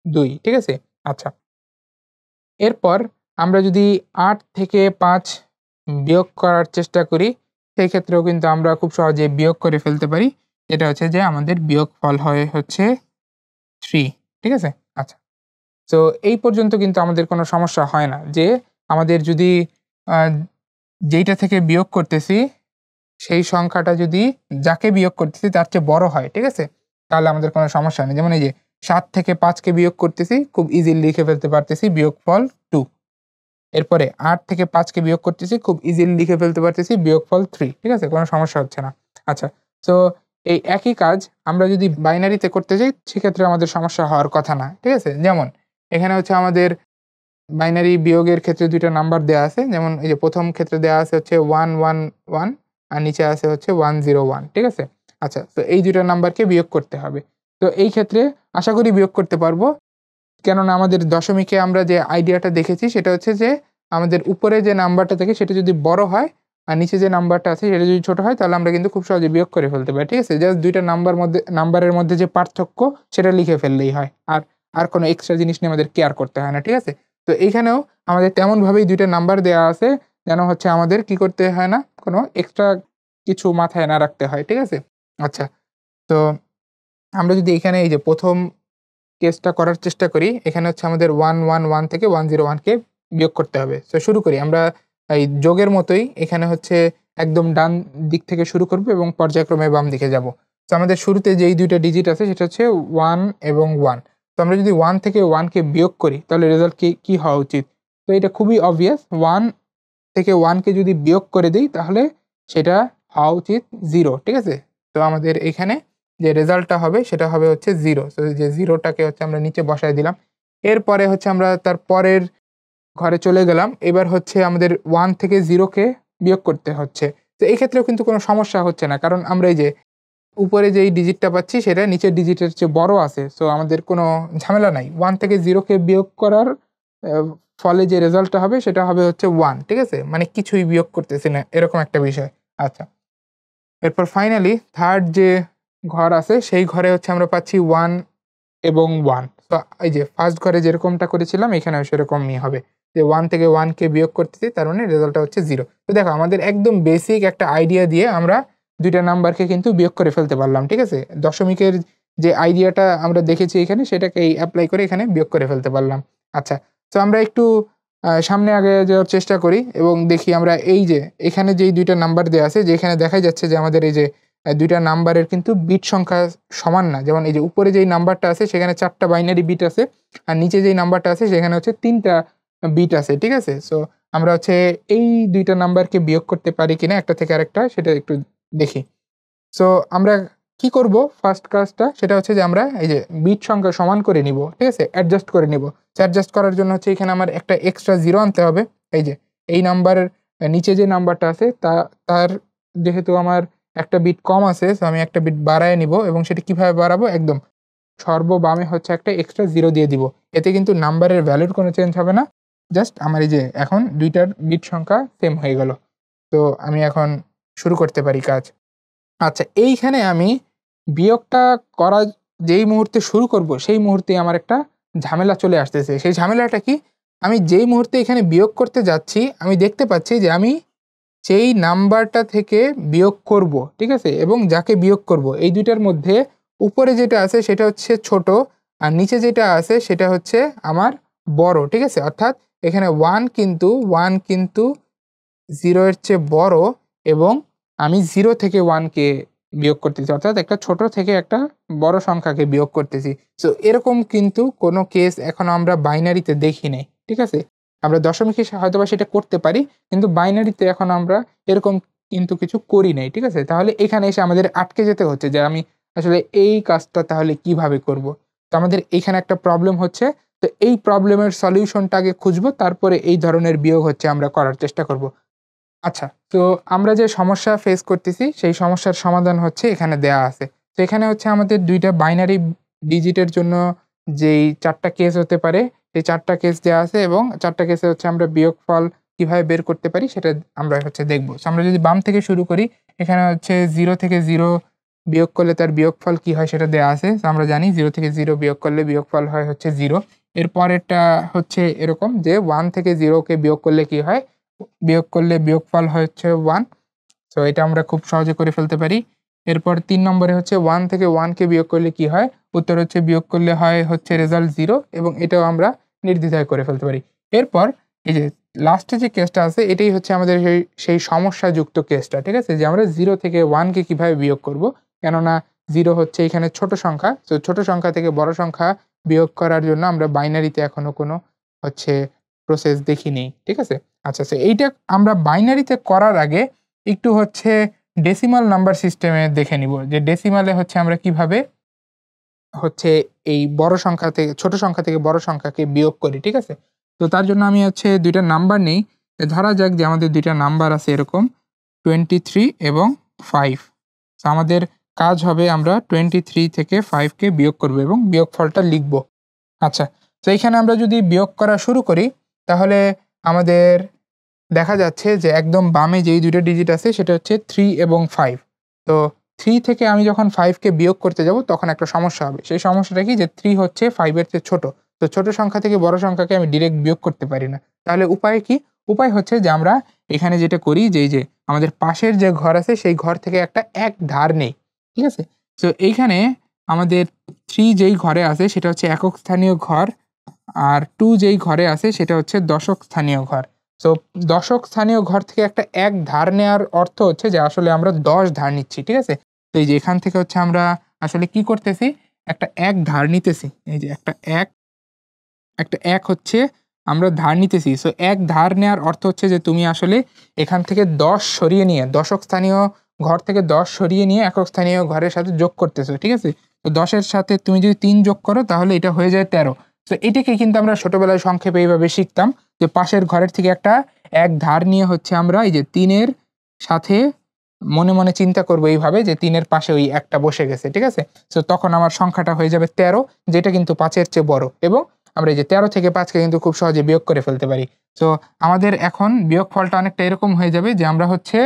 2। ঠিক আছে? আচ্ছা। এরপর আমরা যদি 8 থেকে 5 বিয়োগ করার চেষ্টা করি সেই ক্ষেত্রেও কিন্তু আমরা খুব সহজে বিয়োগ করে ফেলতে পারি। এটা হচ্ছে যে আমাদের বিয়োগ ফল হয় হচ্ছে 3। ঠিক আছে? আচ্ছা। তো এই পর্যন্ত কিন্তু আমাদের কোনো সমস্যা হয় না যে আমাদের যদি আ যেইটা থেকে বিয়োগ করতেছি সেই সংখ্যাটা যদি যাকে বিয়োগ করতেছি তার চেয়ে বড় হয়, ঠিক আছে? তাহলে আমাদের কোনো সমস্যা নেই। যেমন এই যে ৭ থেকে ৫ কে বিয়োগ করতেছি, খুব ইজিলি লিখে ফেলতে পারতেছি বিয়োগফল 2। এরপরে ৮ থেকে ৫ কে বিয়োগ করতেছি, খুব ইজিলি লিখে ফেলতে পারতেছি বিয়োগফল 3, ঠিক আছে? কোনো সমস্যা হচ্ছে না। আচ্ছা, সো এই একই কাজ আমরা যদি বাইনারিতে করতে যাই সেক্ষেত্রে আমাদের সমস্যা হওয়ার কথা না, ঠিক আছে? যেমন এখানে হচ্ছে আমাদের বাইনারি বিয়োগের ক্ষেত্রে ২ টা নাম্বার দেয়া আছে। যেমন এই যে ১ম ক্ষেত্রে দেয়া আছে হচ্ছে 111 আর নিচে আছে হচ্ছে 101, ঠিক আছে? আচ্ছা, তো এই ২ টা নাম্বারকে বিয়োগ করতে হবে। তো এই ক্ষেত্রে আশা করি বিয়োগ করতে পারবো। কেননা আমাদের দশমিকে আমরা যে আইডিয়াটা দেখেছি সেটা হচ্ছে যে আমাদের উপরে যে নাম্বারটা থাকে সেটা যদি বড় হয় আর নিচে যে নাম্বারটা আছে সেটা যদি ছোট হয় তাহলে আমরা কিন্তু খুব সহজে বিয়োগ করে ফেলতে পারি, ঠিক আছে? জাস্ট ২ টা নাম্বারের মধ্যে যে পার্থক্য সেটা লিখে ফেললেই হয়। আর কোনো এক্সট্রা জিনিস নিয়ে আমাদের কেয়ার করতে হয় না, ঠিক আছে? তো এইখানেও আমাদের তেমনভাবেই ২ টা নাম্বার দেয়া আছে যেন হচ্ছে আমাদের কি করতে হয় না, কোনো এক্সট্রা কিছু মাথায় না রাখতে হয়, ঠিক আছে? আচ্ছা, তো আমরা যদি এখানে এই যে ১ম কেসটা করার চেষ্টা করি, এখানে হচ্ছে আমাদের 111 থেকে 101 কে বিয়োগ করতে হবে। সো শুরু করি। আমরা এই যোগের মতোই এখানে হচ্ছে একদম ডান দিক থেকে শুরু করব এবং পর্যায়ক্রমে বাম দিকে যাব। তো আমাদের শুরুতে যেই ২ টা ডিজিট আছে সেটা হচ্ছে 1 এবং 1। তো আমরা যদি 1 থেকে 1 কে বিয়োগ করি তাহলে রেজাল্ট কি হওয়া উচিত? তো এটা খুবই obvious, 1 থেকে 1 কে যদি বিয়োগ করে দেই তাহলে সেটা হওয়া উচিত 0, ঠিক আছে? তো আমাদের এখানে যে রেজাল্টটা হবে সেটা হবে হচ্ছে 0। সো এই যে 0 টাকে হচ্ছে আমরা নিচে বসায় দিলাম। এরপরে হচ্ছে আমরা তার পরের ঘরে চলে গেলাম। এবার হচ্ছে আমাদের 1 থেকে 0 কে বিয়োগ করতে হচ্ছে। তো এই ক্ষেত্রেও কিন্তু কোনো সমস্যা হচ্ছে না। কারণ আমরা এই যে উপরে যেই ডিজিটটা পাচ্ছি সেটা নিচের ডিজিটের চেয়ে বড় আছে। সো আমাদের কোনো ঝামেলা নাই। 1 থেকে 0 কে বিয়োগ করার আ ফলে যে রেজাল্টটা হবে সেটা হবে হচ্ছে 1, ঠিক আছে? মানে কিছুই বিয়োগ করতেছি না এরকম একটা বিষয়। আচ্ছা। এরপর ফাইনালি 3rd যে ঘর আছে সেই ঘরে হচ্ছে আমরা পাচ্ছি 1 এবং 1। তো এই যে 1st ঘরে যেরকমটা করেছিলাম এখানেও সেরকমই হবে। যে 1 থেকে 1 কে বিয়োগ করতেছি তার মানে রেজাল্টটা হচ্ছে 0। তো দেখো আমাদের একদম বেসিক একটা আইডিয়া দিয়ে আমরা ২ টা নাম্বারকে কিন্তু বিয়োগ করে ফেলতে পারলাম, ঠিক আছে? দশমিকের যে আইডিয়াটা আমরা দেখেছি এখানে সেটাকেই এপ্লাই করে এখানে বিয়োগ করে ফেলতে পারলাম। আচ্ছা, তো আমরা একটু সামনে আগে যাওয়ার চেষ্টা করি এবং দেখি আমরা এই যে এখানে যেই দুইটা নাম্বার দেওয়া আছে, যেখানে দেখা যাচ্ছে যে আমাদের এই যে দুইটা নাম্বারের কিন্তু বিট সংখ্যা সমান না। যেমন এই যে উপরে যেই নাম্বারটা আছে সেখানে 4টা বাইনারি বিট আছে, আর নিচে যেই নাম্বারটা আছে সেখানে হচ্ছে 3টা বিট আছে, ঠিক আছে? সো আমরা হচ্ছে এই দুইটা নাম্বারকে বিয়োগ করতে পারি কিনা একটা থেকে আরেকটা, সেটা একটু দেখি। সো আমরা কি করব, ফার্স্ট কাজটা সেটা হচ্ছে যে আমরা এই যে বিট সংখ্যা সমান করে নিব, ঠিক আছে? অ্যাডজাস্ট করে নিব। অ্যাডজাস্ট করার জন্য হচ্ছে এখানে আমার একটা এক্সট্রা জিরো আনতে হবে। এই যে এই নাম্বারের নিচে যে নাম্বারটা আছে তার যেহেতু আমার একটা বিট কম আছে, সো আমি একটা বিট বাড়ায় নিব এবং সেটা কিভাবে বাড়াবো, একদম সর্ববামে হচ্ছে একটা এক্সট্রা জিরো দিয়ে দিব। এতে কিন্তু নাম্বারের ভ্যালুর কোনো চেঞ্জ হবে না। জাস্ট আমার এই যে এখন দুইটার বিট সংখ্যা সেম হয়ে গেল। তো আমি এখন শুরু করতে পারি কাজ। আচ্ছা, এইখানে আমি বিয়োগটা করা যেই মুহূর্তে শুরু করব, সেই মুহূর্তেই আমার একটা ঝামেলা চলে আসতেছে। সেই ঝামেলাটা কি? আমি যেই মুহূর্তে এখানে বিয়োগ করতে যাচ্ছি, আমি দেখতে পাচ্ছি যে আমি যেই নাম্বারটা থেকে বিয়োগ করব, ঠিক আছে? এবং যাকে বিয়োগ করব, এই দুইটার মধ্যে উপরে যেটা আছে সেটা হচ্ছে ছোট, আর নিচে যেটা আছে সেটা হচ্ছে আমার বড়, ঠিক আছে? অর্থাৎ এখানে 1 কিন্তু 0 এর চেয়ে বড়, এবং আমি 0 থেকে 1 কে বিয়োগ করতেছি। অর্থাৎ একটা ছোট থেকে একটা বড় সংখ্যাকে বিয়োগ করতেছি। সো এরকম কিন্তু কোনো কেস এখনো আমরা বাইনারিতে দেখি নাই, ঠিক আছে? আমরা দশমিকে হয়তোবা সেটা করতে পারি, কিন্তু বাইনারিতে এখন আমরা এরকম কিন্তু কিছু করি নাই, ঠিক আছে? তাহলে এখানে এসে আমাদের আটকে যেতে হচ্ছে যে আমি আসলে এই কাজটা তাহলে কিভাবে করব? তো আমাদের এখানে একটা প্রবলেম হচ্ছে। তো এই প্রবলেমের সলিউশনটা আগে খুঁজবো, তারপরে এই ধরনের বিয়োগ হচ্ছে আমরা করার চেষ্টা করব। আচ্ছা, তো আমরা যে সমস্যা ফেস করতেছি সেই সমস্যার সমাধান হচ্ছে এখানে দেয়া আছে। তো এখানে হচ্ছে আমাদের 2টা বাইনারি ডিজিটের জন্য যেই 4টা কেস হতে পারে, সেই 4টা কেস দেয়া আছে এবং 4টা কেসে হচ্ছে আমরা বিয়োগফল কিভাবে বের করতে পারি সেটা আমরা হচ্ছে দেখব। সো আমরা যদি বাম থেকে শুরু করি, এখানে হচ্ছে 0 থেকে 0 বিয়োগ করলে তার বিয়োগফল কি হয় সেটা দেয়া আছে। সো আমরা জানি 0 থেকে 0 বিয়োগ করলে বিয়োগফল হয় হচ্ছে 0। এর পরেরটা হচ্ছে এরকম যে 1 থেকে 0 কে বিয়োগ করলে কি হয়? বিয়োগ করলে বিয়োগফল হচ্ছে 1। সো এটা আমরা খুব সহজে করে ফেলতে পারি। এরপর ৩ নম্বরে হচ্ছে 1 থেকে 1 কে বিয়োগ করলে কি হয়? উত্তর হচ্ছে বিয়োগ করলে হয় হচ্ছে রেজাল্ট 0, এবং এটাও আমরা নির্দ্বিধায় করে ফেলতে পারি। এরপর এই যে লাস্টে যে কেসটা আছে এটাই হচ্ছে আমাদের সেই সমস্যাযুক্ত কেসটা, ঠিক আছে? যে আমরা 0 থেকে 1 কে কিভাবে বিয়োগ করব? কেননা 0 হচ্ছে এখানে ছোট সংখ্যা। সো ছোট সংখ্যা থেকে বড় সংখ্যা বিয়োগ করার জন্য আমরা বাইনারিতে এখনো কোনো হচ্ছে প্রসেস দেখিনি, ঠিক আছে? আচ্ছা, এইটা আমরা বাইনারিতে করার আগে একটু হচ্ছে ডেসিমাল নাম্বার সিস্টেমে দেখে নিব যে ডেসিমালে হচ্ছে আমরা কিভাবে হচ্ছে এই বড় সংখ্যা থেকে ছোট সংখ্যা থেকে বড় সংখ্যাকে বিয়োগ করি, ঠিক আছে? তো তার জন্য আমি হচ্ছে 2টা নাম্বার নেই। ধরা যাক যে আমাদের 2টা নাম্বার আছে এরকম 23 এবং 5। তো আমাদের কাজ হবে আমরা 23 থেকে 5 কে বিয়োগ করব এবং বিয়োগফলটা লিখব। আচ্ছা, তো এখানে আমরা যদি বিয়োগ করা শুরু করি, তাহলে আমাদের দেখা যাচ্ছে যে একদম বামে যেই 2টা ডিজিট আছে সেটা হচ্ছে 3 এবং 5। তো 3 থেকে আমি যখন 5 কে বিয়োগ করতে যাব তখন একটা সমস্যা হবে। সেই সমস্যাটা কি? যে 3 হচ্ছে 5 এর চেয়ে ছোট। তো ছোট সংখ্যা থেকে বড় সংখ্যাকে আমি ডিরেক্ট বিয়োগ করতে পারি না। তাহলে উপায় কি? উপায় হচ্ছে যে আমরা এখানে যেটা করি যে এই যে আমাদের পাশের যে ঘর আছে সেই ঘর থেকে একটা এক ধার নেই। ঠিক আছে? তো এইখানে আমাদের 3 যেই ঘরে আছে সেটা হচ্ছে একক স্থানীয় ঘর, আর 2 যেই ঘরে আছে সেটা হচ্ছে দশক স্থানীয় ঘর। সো দশক স্থানীয় ঘর থেকে একটা এক ধার নেওয়ার অর্থ হচ্ছে যে আসলে আমরা 10 ধার নিচ্ছি, ঠিক আছে? তো এই যে এখান থেকে হচ্ছে আমরা আসলে কি করতেছি? একটা এক ধার নিতেছি। এই যে একটা এক হচ্ছে আমরা ধার নিতেছি। সো এক ধার নেওয়ার অর্থ হচ্ছে যে তুমি আসলে এখান থেকে 10 সরিয়ে নিয়ে দশক স্থানীয় ঘর থেকে 10 সরিয়ে নিয়ে একক স্থানীয় ঘরের সাথে যোগ করতেছো, ঠিক আছে? তো 10 এর সাথে তুমি যদি 3 যোগ করো তাহলে এটা হয়ে যায় 13। তো এটাকে কিন্তু আমরা ছোটবেলায় সংক্ষেপে এইভাবে শিখতাম যে পাশের ঘরের থেকে একটা এক ধার নিয়ে হচ্ছে আমরা এই যে 3 এর সাথে মনে, মনে চিন্তা করব এইভাবে যে 3 এর পাশে ওই একটা বসে গেছে, ঠিক আছে? সো তখন আমার সংখ্যাটা হয়ে যাবে 13, যেটা কিন্তু 5 এর চেয়ে বড়, এবং আমরা এই যে 13 থেকে 5 কে কিন্তু খুব সহজে বিয়োগ করে ফেলতে পারি। সো আমাদের এখন বিয়োগফলটা অনেকটা এরকম হয়ে যাবে যে আমরা হচ্ছে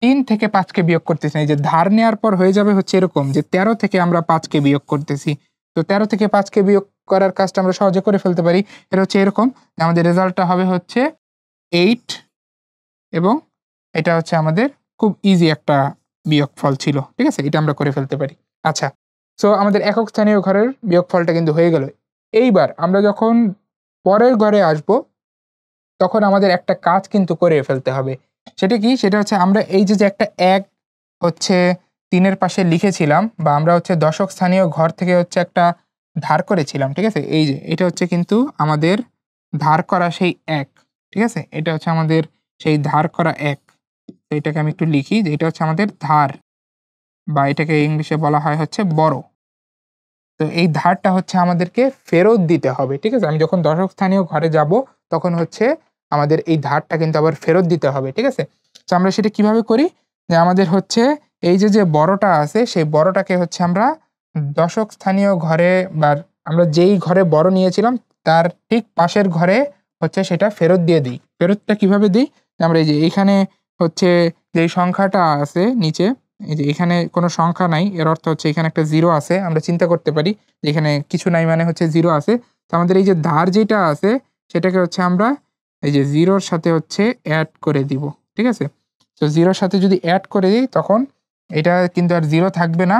3 থেকে 5 কে বিয়োগ করতেছি না। এই যে ধার নেওয়ার পর হয়ে যাবে হচ্ছে এরকম যে 13 থেকে আমরা 5 কে বিয়োগ করতেছি। তো 13 থেকে 5 কে বিয়োগ করার কাজটা আমরা সহজে করে ফেলতে পারি। এটা হচ্ছে এরকম যে আমাদের রেজাল্টটা হবে হচ্ছে 8, এবং এটা হচ্ছে আমাদের খুব ইজি একটা বিয়োগফল ছিল। ঠিক আছে? এটা আমরা করে ফেলতে পারি। আচ্ছা। সো আমাদের একক স্থানীয় ঘরের বিয়োগফলটা কিন্তু হয়ে গেল। এইবার আমরা যখন পরের ঘরে আসবো, তখন আমাদের একটা কাজ কিন্তু করে ফেলতে হবে। সেটা কি? সেটা হচ্ছে আমরা এই যে একটা ১ হচ্ছে ৩ এর পাশে লিখেছিলাম বা আমরা হচ্ছে দশক স্থানীয় ঘর থেকে হচ্ছে একটা ধার করেছিলাম, ঠিক আছে? এই যে এটা হচ্ছে কিন্তু আমাদের ধার করা সেই ১, ঠিক আছে? এটা হচ্ছে আমাদের সেই ধার করা ১। তো এটাকে আমি একটু লিখি যে এটা হচ্ছে আমাদের ধার বা এটাকে ইংলিশে বলা হয় হচ্ছে বরো। তো এই ধারটা হচ্ছে আমাদেরকে ফেরত দিতে হবে, ঠিক আছে? আমি যখন দশক স্থানীয় ঘরে যাব তখন হচ্ছে আমাদের এই ধারটা কিন্তু আবার ফেরত দিতে হবে, ঠিক আছে? তো আমরা সেটা কিভাবে করি? যে আমাদের হচ্ছে এই যে বড়টা আছে সেই বড়টাকে হচ্ছে আমরা দশক স্থানীয় ঘরে বা আমরা যেই ঘরে বড় নিয়েছিলাম তার ঠিক পাশের ঘরে হচ্ছে সেটা ফেরত দিয়ে দিই। ফেরতটা কিভাবে দিই? আমরা এই যে এইখানে হচ্ছে যেই সংখ্যাটা আছে নিচে, এই যে এখানে কোনো সংখ্যা নাই, এর অর্থ হচ্ছে এখানে একটা 0 আছে। আমরা চিন্তা করতে পারি যে এখানে কিছু নাই মানে হচ্ছে 0 আছে। তো আমাদের এই যে ধার যেটা আছে সেটাকে হচ্ছে আমরা এই যে 0 র সাথে হচ্ছে এড করে দিব। ঠিক আছে? তো 0 র সাথে যদি এড করে দিই তখন এটা কিন্তু আর 0 থাকবে না।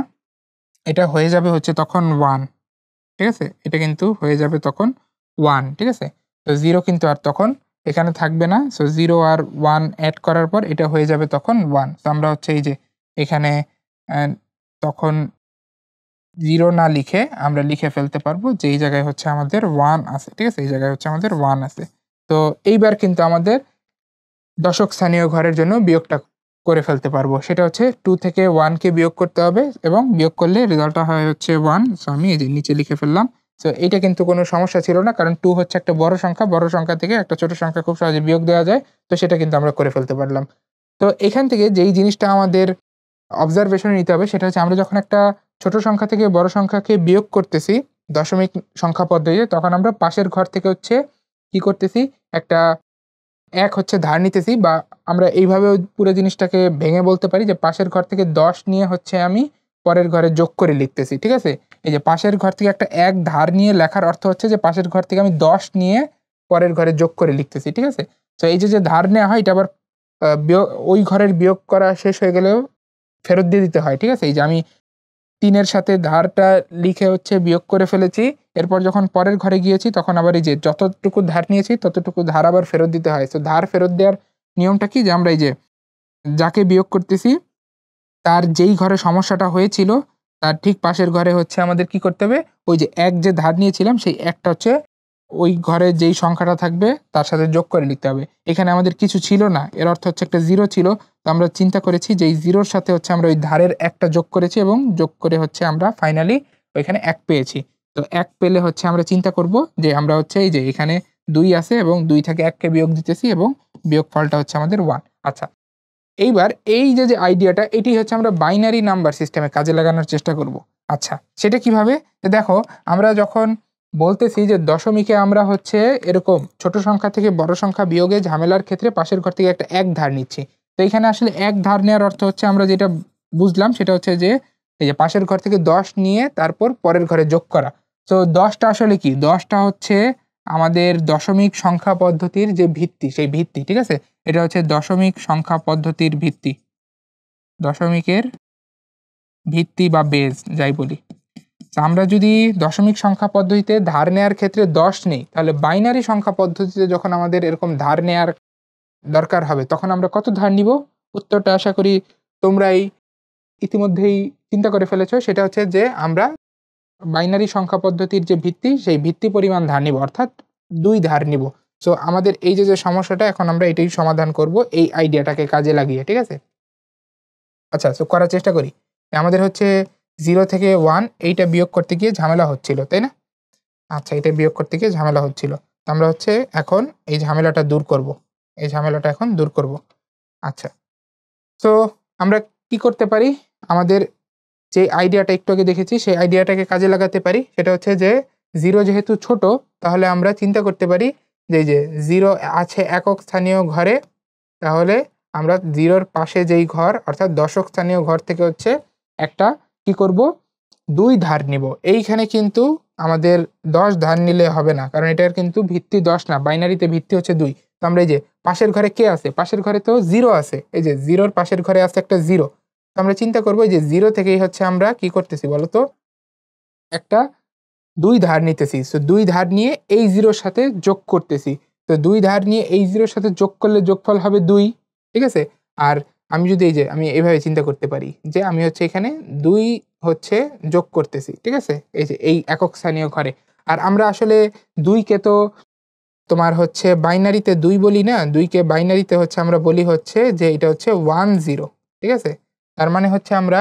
এটা হয়ে যাবে হচ্ছে তখন 1, ঠিক আছে? এটা কিন্তু হয়ে যাবে তখন 1, ঠিক আছে? তো 0 কিন্তু আর তখন এখানে থাকবে না। সো 0 আর 1 এড করার পর এটা হয়ে যাবে তখন 1। তো আমরা হচ্ছে এই যে এখানে অ্যা তখন 0 না লিখে আমরা লিখে ফেলতে পারবো যে এই জায়গায় হচ্ছে আমাদের 1 আছে। ঠিক আছে? এই জায়গায় হচ্ছে আমাদের 1 আছে। তো এইবার কিন্তু আমাদের দশক স্থানীয় ঘরের জন্য বিয়োগটা করে ফেলতে পারবো। সেটা হচ্ছে 2 থেকে 1 কে বিয়োগ করতে হবে এবং বিয়োগ করলে রেজাল্টটা হয় হচ্ছে 1। সো আমি এই যে নিচে লিখে ফেললাম। সো এইটা কিন্তু কোনো সমস্যা ছিল না। কারণ 2 হচ্ছে একটা বড় সংখ্যা। বড় সংখ্যা থেকে একটা ছোট সংখ্যা খুব সহজে বিয়োগ দেওয়া যায়। তো সেটা কিন্তু আমরা করে ফেলতে পারলাম। তো এখান থেকে যেই জিনিসটা আমাদের অবজারভেশন এ নিতে হবে সেটা হচ্ছে আমরা যখন একটা ছোট সংখ্যা থেকে বড় সংখ্যাকে বিয়োগ করতেছি দশমিক সংখ্যা পদ্ধতিতে, তখন আমরা পাশের ঘর থেকে হচ্ছে কি করতেছি? একটা ১ হচ্ছে ধার নিতেছি বা আমরা এইভাবেও পুরো জিনিসটাকে ভেঙে বলতে পারি যে পাশের ঘর থেকে ১০ নিয়ে হচ্ছে আমি পরের ঘরে যোগ করে লিখতেছি। ঠিক আছে? এই যে পাশের ঘর থেকে একটা ১ ধার নিয়ে লেখার অর্থ হচ্ছে যে পাশের ঘর থেকে আমি ১০ নিয়ে পরের ঘরে যোগ করে লিখতেছি। ঠিক আছে? তো এই যে ধার নেয়া হয় এটা আবার ওই ঘরের বিয়োগ করা শেষ হয়ে গেলেও ফেরত দিয়ে দিতে হয়। ঠিক আছে? এই যে আমি ৩ এর সাথে ধারটা লিখে হচ্ছে বিয়োগ করে ফেলেছি। এরপর যখন পরের ঘরে গিয়েছি তখন আবার এই যে যতটুকু ধার নিয়েছি ততটুকু ধার আবার ফেরত দিতে হয়। সো ধার ফেরত দেওয়ার নিয়মটা কি? যে আমরা এই যে যাকে বিয়োগ করতেছি তার যেই ঘরে সমস্যাটা হয়েছিল তার ঠিক পাশের ঘরে হচ্ছে আমাদের কি করতে হবে? ওই যে ১ যে ধার নিয়েছিলাম সেই ১ টা হচ্ছে ওই ঘরে যেই সংখ্যাটা থাকবে তার সাথে যোগ করে লিখতে হবে। এখানে আমাদের কিছু ছিল না। এর অর্থ হচ্ছে একটা 0 ছিল। তো আমরা চিন্তা করেছি যে এই 0 র সাথে হচ্ছে আমরা ওই ধারের ১ টা যোগ করেছি এবং যোগ করে হচ্ছে আমরা ফাইনালি ওইখানে ১ পেয়েছি। তো ১ পেলে হচ্ছে আমরা চিন্তা করব যে আমরা হচ্ছে এই যে এখানে ২ আছে এবং ২ থেকে ১ কে বিয়োগ দিতেছি এবং বিয়োগফলটা হচ্ছে আমাদের 1। আচ্ছা। এইবার এই যে আইডিয়াটা এটি হচ্ছে আমরা বাইনারি নাম্বার সিস্টেমে কাজে লাগানোর চেষ্টা করব। আচ্ছা, সেটা কিভাবে? যে দেখো আমরা যখন বলতেছি যে দশমিকে আমরা হচ্ছে এরকম ছোট সংখ্যা থেকে বড় সংখ্যা বিয়োগে ঝামেলার ক্ষেত্রে পাশের ঘর থেকে একটা ১ ধার নিচ্ছি। তো এখানে আসলে ১ ধার নেওয়ার অর্থ হচ্ছে আমরা যেটা বুঝলাম সেটা হচ্ছে যে এই যে পাশের ঘর থেকে ১০ নিয়ে তারপর পরের ঘরে যোগ করা। তো ১০ টা আসলে কি? ১০ টা হচ্ছে আমাদের দশমিক সংখ্যা পদ্ধতির যে ভিত্তি সেই ভিত্তি, ঠিক আছে? এটা হচ্ছে দশমিক সংখ্যা পদ্ধতির ভিত্তি। দশমিকের ভিত্তি বা বেজ যাই বলি। তো আমরা যদি দশমিক সংখ্যা পদ্ধতিতে ধার নেয়ার ক্ষেত্রে ১০ নেই, তাহলে বাইনারি সংখ্যা পদ্ধতিতে যখন আমাদের এরকম ধার নেয়ার দরকার হবে, তখন আমরা কত ধার নিব? উত্তরটা আশা করি তোমরাই ইতিমধ্যেই চিন্তা করে ফেলেছ। সেটা হচ্ছে যে আমরা বাইনারি সংখ্যা পদ্ধতির যে ভিত্তি, সেই ভিত্তি পরিমাণ ধার নিব। অর্থাৎ ২ ধার নিব। সো আমাদের এই যে সমস্যাটা এখন আমরা এটাই সমাধান করব এই আইডিয়াটাকে কাজে লাগিয়ে। ঠিক আছে? আচ্ছা, সো করার চেষ্টা করি। আমাদের হচ্ছে 0 থেকে 1 এইটা বিয়োগ করতে গিয়ে ঝামেলা হচ্ছিল, তাই না? আচ্ছা, এটা বিয়োগ করতে গিয়ে ঝামেলা হচ্ছিল। তো আমরা হচ্ছে এখন এই ঝামেলাটা দূর করব। এই ঝামেলাটা এখন দূর করব। আচ্ছা। সো আমরা কি করতে পারি? আমাদের যে আইডিয়াটা একটু আগে দেখেছি সেই আইডিয়াটাকে কাজে লাগাতে পারি। সেটা হচ্ছে যে 0 যেহেতু ছোট তাহলে আমরা চিন্তা করতে পারি যে এই যে 0 আছে একক স্থানীয় ঘরে, তাহলে আমরা 0 র পাশে যেই ঘর অর্থাৎ দশক স্থানীয় ঘর থেকে হচ্ছে একটা কি করব? ২ ধার নিব। এইখানে কিন্তু আমাদের ১০ ধার নিলে হবে না। কারণ এটার কিন্তু ভিত্তি ১০ না। বাইনারিতে ভিত্তি হচ্ছে ২। তো আমরা এই যে পাশের ঘরে কে আছে? পাশের ঘরে তো 0 আছে। এই যে 0 র পাশের ঘরে আছে একটা 0। তো আমরা চিন্তা করব এই যে 0 থেকেই হচ্ছে আমরা কি করতেছি বলতো? একটা ২ ধার নিতেছি। সো ২ ধার নিয়ে এই 0 র সাথে যোগ করতেছি। তো 2 ধার নিয়ে এই 0 এর সাথে যোগ করলে যোগফল হবে 2, ঠিক আছে? আর আমি যদি এই যে আমি এভাবে চিন্তা করতে পারি যে আমি হচ্ছে এখানে 2 হচ্ছে যোগ করতেছি, ঠিক আছে? এই যে এই একক স্থানীয় ঘরে। আর আমরা আসলে 2 কে তো তোমার হচ্ছে বাইনারিতে 2 বলি না, 2 কে বাইনারিতে হচ্ছে আমরা বলি হচ্ছে যে এটা হচ্ছে 1 0, ঠিক আছে? তার মানে হচ্ছে আমরা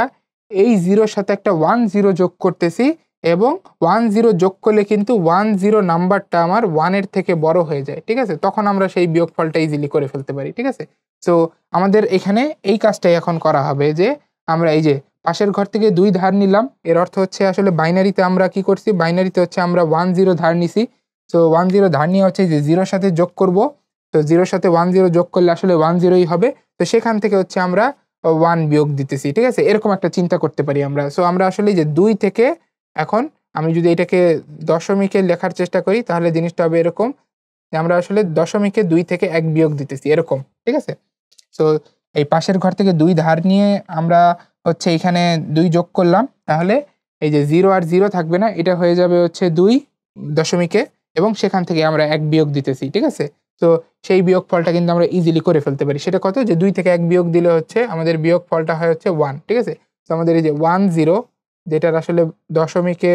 এই 0 এর সাথে একটা 1 0 যোগ করতেছি এবং 1 0 যোগ করলে কিন্তু 1 0 নাম্বারটা আমার 1 এর থেকে বড় হয়ে যায়, ঠিক আছে? তখন আমরা সেই বিয়োগফলটা ইজিলি করে ফেলতে পারি, ঠিক আছে? সো আমাদের এখানে এই কাজটাই এখন করা হবে যে আমরা এই যে পাশের ঘর থেকে 2 ধার নিলাম, এর অর্থ হচ্ছে আসলে বাইনারিতে আমরা কি করছি, বাইনারিতে হচ্ছে আমরা 1 0 ধার নিছি। সো 1 0 ধার নিয়ে হচ্ছে যে 0 এর সাথে যোগ করব। তো 0 এর সাথে 1 0 যোগ করলে আসলে 1 0ই হবে। তো সেখান থেকে হচ্ছে আমরা 1 বিয়োগ দিতেছি, ঠিক আছে? এরকম একটা চিন্তা করতে পারি আমরা। সো আমরা আসলে যে 2 থেকে এখন আমি যদি এটাকে দশমিকে লেখার চেষ্টা করি তাহলে জিনিসটা হবে এরকম যে আমরা আসলে দশমিকে 2 থেকে 1 বিয়োগ দিতেছি এরকম, ঠিক আছে? সো এই পাশের ঘর থেকে 2 ধার নিয়ে আমরা হচ্ছে এখানে 2 যোগ করলাম। তাহলে এই যে 0 আর 0 থাকবে না, এটা হয়ে যাবে হচ্ছে 2 দশমিকে এবং সেখান থেকে আমরা 1 বিয়োগ দিতেছি, ঠিক আছে? তো সেই বিয়োগফলটা কিন্তু আমরা ইজিলি করে ফেলতে পারি। সেটা কত? যে 2 থেকে 1 বিয়োগ দিলে হচ্ছে আমাদের বিয়োগফলটা হয় হচ্ছে 1, ঠিক আছে? তো আমাদের এই যে 1 0 যেটার আসলে দশমিকে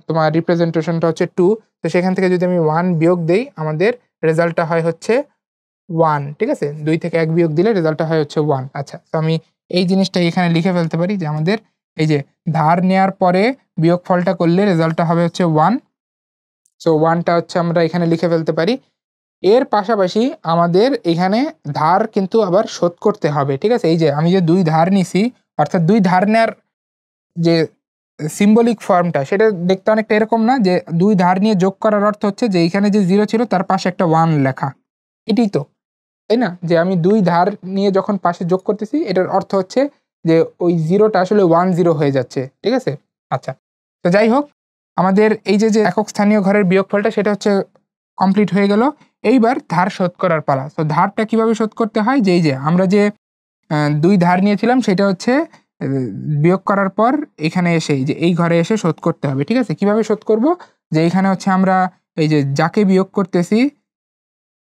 তোমার রিপ্রেজেন্টেশনটা হচ্ছে 2, তো সেখান থেকে যদি আমি 1 বিয়োগ দেই আমাদের রেজাল্টটা হয় হচ্ছে 1, ঠিক আছে? 2 থেকে 1 বিয়োগ দিলে রেজাল্টটা হয় হচ্ছে 1। আচ্ছা, তো আমি এই জিনিসটা এখানে লিখে ফেলতে পারি যে আমাদের এই যে ধার নেয়ার পরে বিয়োগফলটা করলে রেজাল্টটা হবে হচ্ছে 1। সো 1 টা হচ্ছে আমরা এখানে লিখে ফেলতে পারি। এর পাশাপাশি আমাদের এখানে ধার কিন্তু আবার শোধ করতে হবে, ঠিক আছে? এই যে আমি যে 2 ধার নিছি, অর্থাৎ 2 ধার নেয়ার যে সিম্বলিক ফর্মটা সেটা দেখতে অনেকটা এরকম না যে 2 ধার নিয়ে যোগ করার অর্থ হচ্ছে যে এইখানে যে 0 ছিল তার পাশে একটা 1 লেখা। এটাই তো, তাই না? যে আমি 2 ধার নিয়ে যখন পাশে যোগ করতেছি এটার অর্থ হচ্ছে যে ওই 0 টা আসলে 1 0 হয়ে যাচ্ছে, ঠিক আছে? আচ্ছা, তো যাই হোক আমাদের এই যে একক স্থানীয় ঘরের বিয়োগফলটা সেটা হচ্ছে কমপ্লিট হয়ে গেল। এইবার ধার শোধ করার পালা। তো ধারটা কিভাবে শোধ করতে হয়, যে এই যে আমরা যে 2 ধার নিয়েছিলাম সেটা হচ্ছে আ বিয়োগ করার পর এখানে এসে এই যে এই ঘরে এসে শোধ করতে হবে, ঠিক আছে? কিভাবে শোধ করব? যে এখানে হচ্ছে আমরা এই যে যাকে বিয়োগ করতেছি